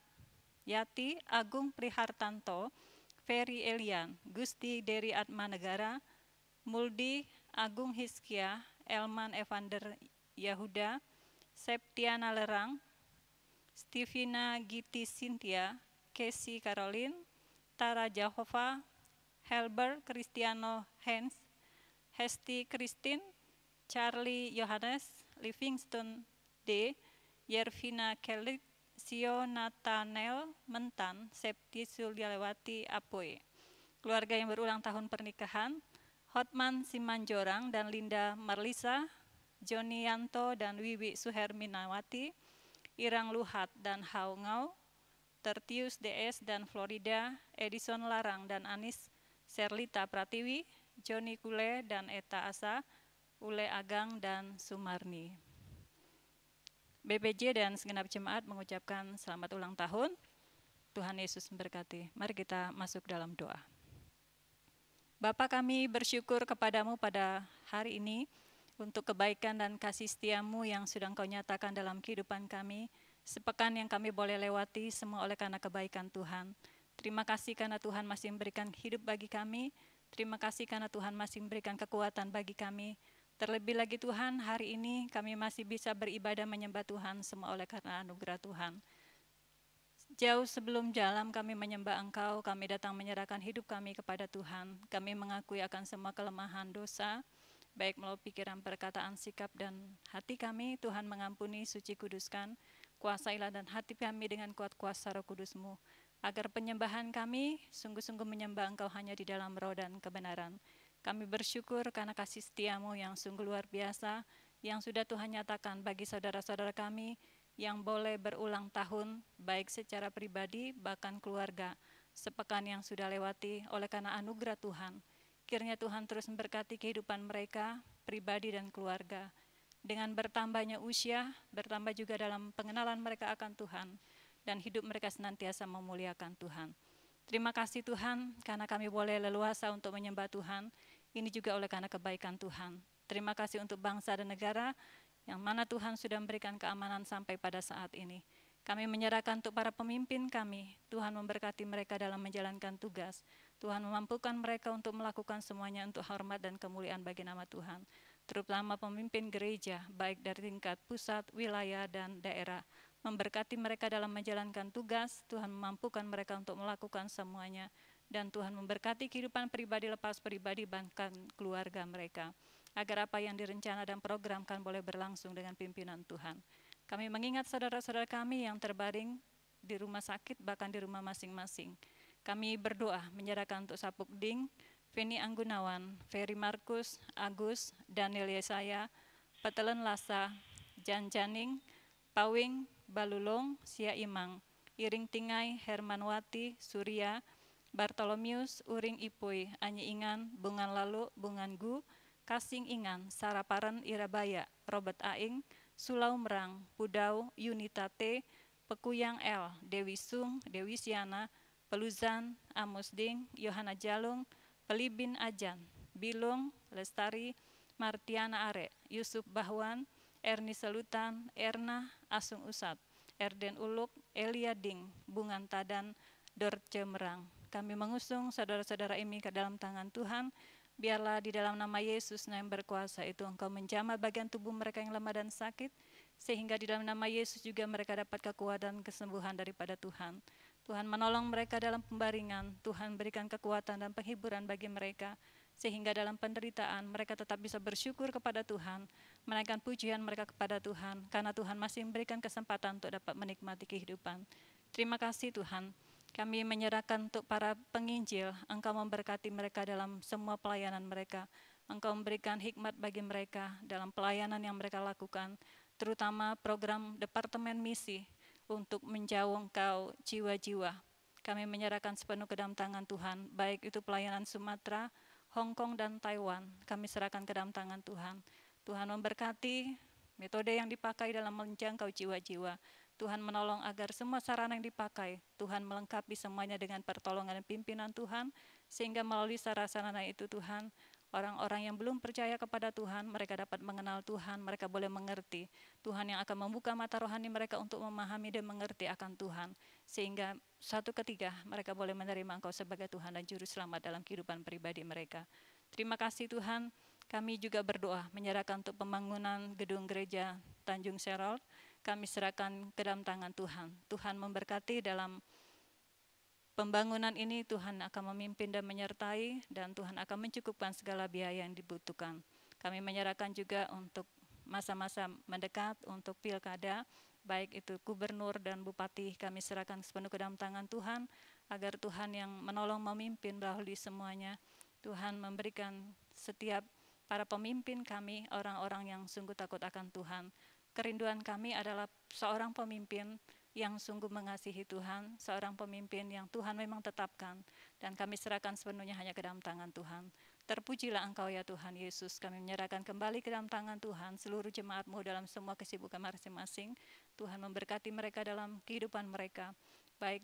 Yati, Agung Prihartanto, Ferry Elian, Gusti Deri Atmanegara, Muldi Agung Hiskia, Elman Evander Yahuda, Septiana Lerang, Stevina Giti Cynthia, Casey Caroline, Tara Jahova, Helber Cristiano Hens, Hesti Christine, Charlie Yohanes, Livingston D, Yervina Kelik, Sio Nathanael Mentan, Septi Suliawati Apoe. Keluarga yang berulang tahun pernikahan, Hotman Simanjorang dan Linda Marlisa, Joni Yanto dan Wiwi Suherminawati, Irang Luhat dan Hau Ngau, Tertius DS dan Florida, Edison Larang dan Anis Serlita Pratiwi, Joni Kule dan Eta Asa, Ule Agang dan Sumarni. BPJ dan segenap jemaat mengucapkan selamat ulang tahun. Tuhan Yesus memberkati. Mari kita masuk dalam doa. Bapa, kami bersyukur kepadamu pada hari ini untuk kebaikan dan kasih setiamu yang sudah Engkau nyatakan dalam kehidupan kami. Sepekan yang kami boleh lewati semua oleh karena kebaikan Tuhan. Terima kasih karena Tuhan masih memberikan hidup bagi kami. Terima kasih karena Tuhan masih memberikan kekuatan bagi kami. Terlebih lagi Tuhan, hari ini kami masih bisa beribadah menyembah Tuhan semua oleh karena anugerah Tuhan. Jauh sebelum jalan kami menyembah Engkau, kami datang menyerahkan hidup kami kepada Tuhan. Kami mengakui akan semua kelemahan dosa, baik melalui pikiran, perkataan, sikap, dan hati kami. Tuhan mengampuni, suci, kuduskan, kuasailah dan hati kami dengan kuat kuasa Roh Kudus-Mu, agar penyembahan kami sungguh-sungguh menyembah Engkau hanya di dalam roh dan kebenaran. Kami bersyukur karena kasih setiamu yang sungguh luar biasa, yang sudah Tuhan nyatakan bagi saudara-saudara kami yang boleh berulang tahun, baik secara pribadi, bahkan keluarga, sepekan yang sudah lewati oleh karena anugerah Tuhan. Kiranya Tuhan terus memberkati kehidupan mereka, pribadi dan keluarga. Dengan bertambahnya usia, bertambah juga dalam pengenalan mereka akan Tuhan, dan hidup mereka senantiasa memuliakan Tuhan. Terima kasih Tuhan, karena kami boleh leluasa untuk menyembah Tuhan. Ini juga oleh karena kebaikan Tuhan. Terima kasih untuk bangsa dan negara yang mana Tuhan sudah memberikan keamanan sampai pada saat ini. Kami menyerahkan untuk para pemimpin kami, Tuhan memberkati mereka dalam menjalankan tugas. Tuhan memampukan mereka untuk melakukan semuanya untuk hormat dan kemuliaan bagi nama Tuhan. Terutama pemimpin gereja, baik dari tingkat pusat, wilayah, dan daerah. Memberkati mereka dalam menjalankan tugas, Tuhan memampukan mereka untuk melakukan semuanya. Dan Tuhan memberkati kehidupan pribadi lepas pribadi, bahkan keluarga mereka. Agar apa yang direncana dan programkan boleh berlangsung dengan pimpinan Tuhan. Kami mengingat saudara-saudara kami yang terbaring di rumah sakit, bahkan di rumah masing-masing. Kami berdoa menyerahkan untuk Sapuk Ding, Feni Anggunawan, Ferry Markus, Agus, Daniel Yesaya, Petelen Lasa, Jan Janing, Pawing, Balulong, Sia Imang, Iring Tingai, Hermanwati, Surya, Bartolomius, Uring Ipuy, Anyi Ingan, Bungan Lalu, Bungan Gu, Kasing Ingan, Saraparan Irabaya, Robert Aing, Sulau Merang, Pudau, Yunita T, Pekuyang L, Dewi Sung, Dewi Siana, Peluzan, Amos Ding, Yohana Jalung, Pelibin Ajan, Bilung, Lestari, Martiana Are, Yusuf Bahwan, Erni Selutan, Erna, Asung Usat, Erden Uluk, Elia Ding, Bungan Tadan, Dorce Merang. Kami mengusung saudara-saudara ini ke dalam tangan Tuhan. Biarlah di dalam nama Yesus yang berkuasa itu Engkau menjamah bagian tubuh mereka yang lemah dan sakit, sehingga di dalam nama Yesus juga mereka dapat kekuatan kesembuhan daripada Tuhan. Tuhan menolong mereka dalam pembaringan, Tuhan berikan kekuatan dan penghiburan bagi mereka, sehingga dalam penderitaan mereka tetap bisa bersyukur kepada Tuhan, menaikkan pujian mereka kepada Tuhan, karena Tuhan masih memberikan kesempatan untuk dapat menikmati kehidupan. Terima kasih Tuhan, kami menyerahkan untuk para penginjil, Engkau memberkati mereka dalam semua pelayanan mereka, Engkau memberikan hikmat bagi mereka dalam pelayanan yang mereka lakukan, terutama program Departemen Misi, untuk menjangkau jiwa-jiwa. Kami menyerahkan sepenuh ke dalam tangan Tuhan, baik itu pelayanan Sumatera, Hong Kong, dan Taiwan. Kami serahkan ke dalam tangan Tuhan. Tuhan memberkati metode yang dipakai dalam menjangkau jiwa-jiwa. Tuhan menolong agar semua sarana yang dipakai, Tuhan melengkapi semuanya dengan pertolongan dan pimpinan Tuhan, sehingga melalui sarana itu Tuhan, orang-orang yang belum percaya kepada Tuhan, mereka dapat mengenal Tuhan, mereka boleh mengerti. Tuhan yang akan membuka mata rohani mereka untuk memahami dan mengerti akan Tuhan. Sehingga suatu ketika mereka boleh menerima Engkau sebagai Tuhan dan Juru Selamat dalam kehidupan pribadi mereka. Terima kasih Tuhan, kami juga berdoa menyerahkan untuk pembangunan gedung gereja Tanjung Serol. Kami serahkan ke dalam tangan Tuhan. Tuhan memberkati dalam pembangunan ini, Tuhan akan memimpin dan menyertai, dan Tuhan akan mencukupkan segala biaya yang dibutuhkan. Kami menyerahkan juga untuk masa-masa mendekat, untuk pilkada, baik itu gubernur dan bupati, kami serahkan sepenuh ke dalam tangan Tuhan, agar Tuhan yang menolong memimpin melalui semuanya. Tuhan memberikan setiap para pemimpin kami, orang-orang yang sungguh takut akan Tuhan. Kerinduan kami adalah seorang pemimpin yang sungguh mengasihi Tuhan, seorang pemimpin yang Tuhan memang tetapkan, dan kami serahkan sepenuhnya hanya ke dalam tangan Tuhan. Terpujilah Engkau ya Tuhan Yesus, kami menyerahkan kembali ke dalam tangan Tuhan seluruh jemaat-Mu dalam semua kesibukan masing-masing. Tuhan memberkati mereka dalam kehidupan mereka, baik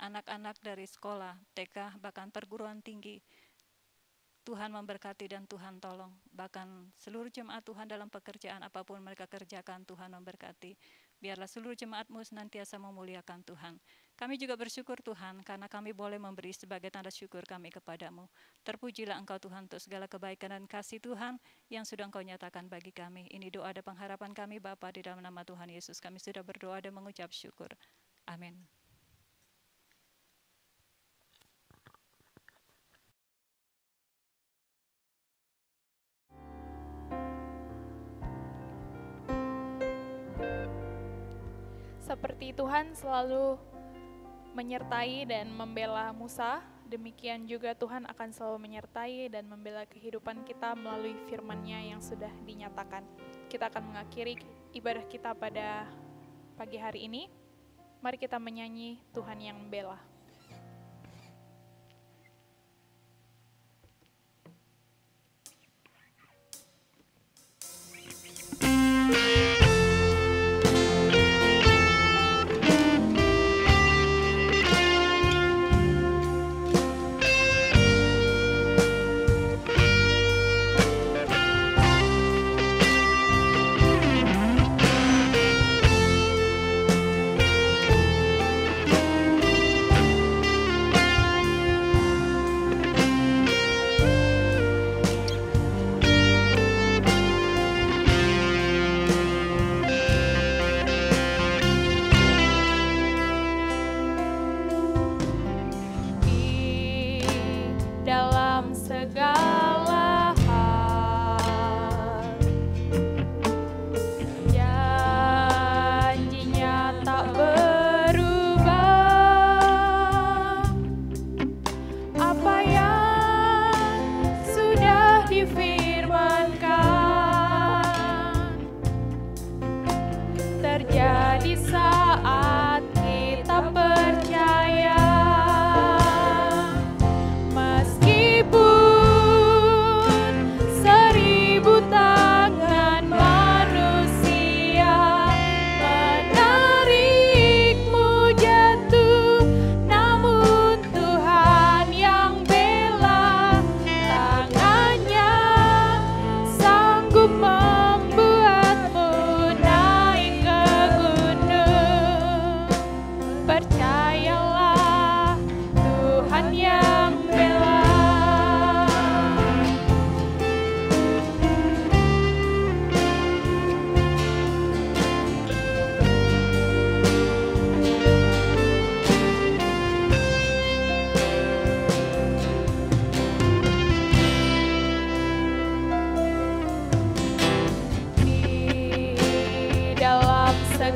anak-anak dari sekolah, TK, bahkan perguruan tinggi. Tuhan memberkati dan Tuhan tolong, bahkan seluruh jemaat Tuhan dalam pekerjaan apapun mereka kerjakan, Tuhan memberkati. Biarlah seluruh jemaat-Mu senantiasa memuliakan Tuhan. Kami juga bersyukur Tuhan, karena kami boleh memberi sebagai tanda syukur kami kepada-Mu. Terpujilah Engkau Tuhan untuk segala kebaikan dan kasih Tuhan yang sudah Engkau nyatakan bagi kami. Ini doa dan pengharapan kami Bapa, di dalam nama Tuhan Yesus. Kami sudah berdoa dan mengucap syukur. Amin. Seperti Tuhan selalu menyertai dan membela Musa, demikian juga Tuhan akan selalu menyertai dan membela kehidupan kita melalui firman-Nya yang sudah dinyatakan. Kita akan mengakhiri ibadah kita pada pagi hari ini. Mari kita menyanyi Tuhan yang membela. Meskipun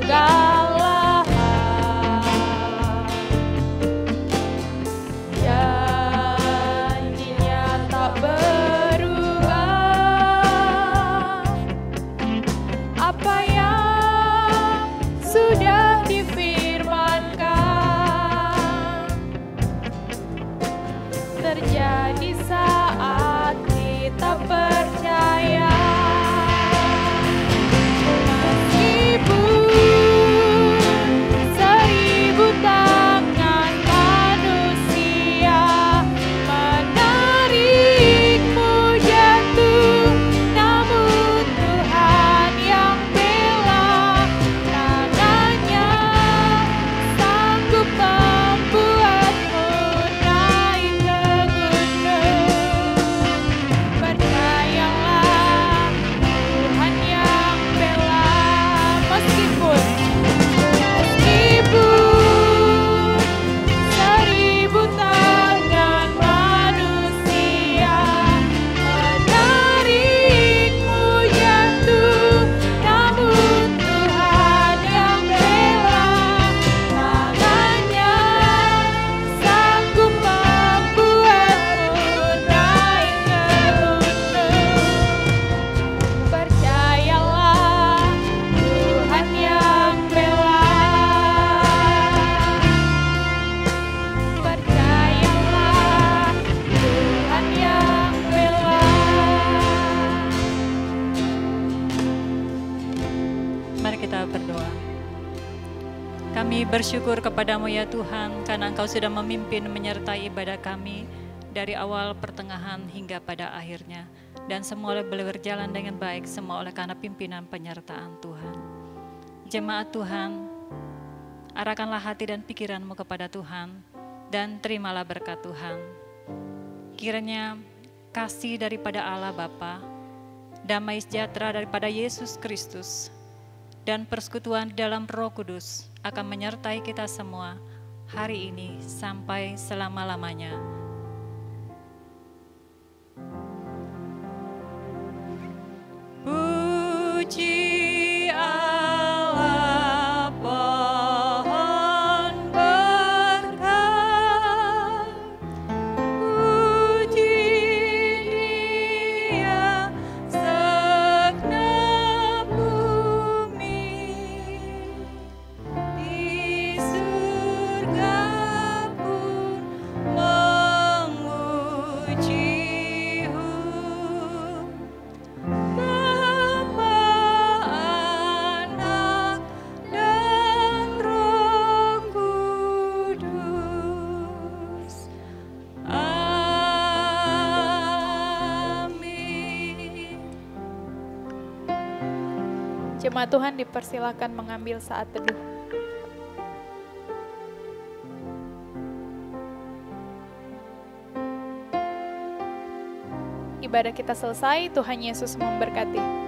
segala hal. Janjinya tak berubah, apa yang sudah difirmankan terjadi saat kita percaya. Meskipun seribu tangan manusia menarikmu jatuh, namun Tuhan yang bela. Tangannya sanggup membuatmu naik ke gunung. Percayalah, Tuhan yang bela. Meskipun seribu tangan manusia menarikmu jatuh, namun Tuhan yang bela. Tangannya sanggup membuatmu naik ke gunung. Percayalah, Tuhan yang bela. Percayalah, Tuhan yang bela. Mari kita berdoa. Kami bersyukur kepadamu ya Tuhan, karena Engkau sudah memimpin menyertai ibadah kami dari awal, pertengahan, hingga pada akhirnya. Dan semua boleh berjalan dengan baik, semua oleh karena pimpinan penyertaan Tuhan. Jemaat Tuhan, arahkanlah hati dan pikiranmu kepada Tuhan, dan terimalah berkat Tuhan. Kiranya kasih daripada Allah Bapa, damai sejahtera daripada Yesus Kristus, dan persekutuan di dalam Roh Kudus akan menyertai kita semua hari ini sampai selama-lamanya. Puji Allah, pohon berkat. Puji Dia, segenap bumi. Di surga pun memuji-Hu. Bapa, Anak, dan Roh Kudus. Amin. Jemaat Tuhan dipersilakan mengambil saat teduh. Ibadah kita selesai, Tuhan Yesus memberkati.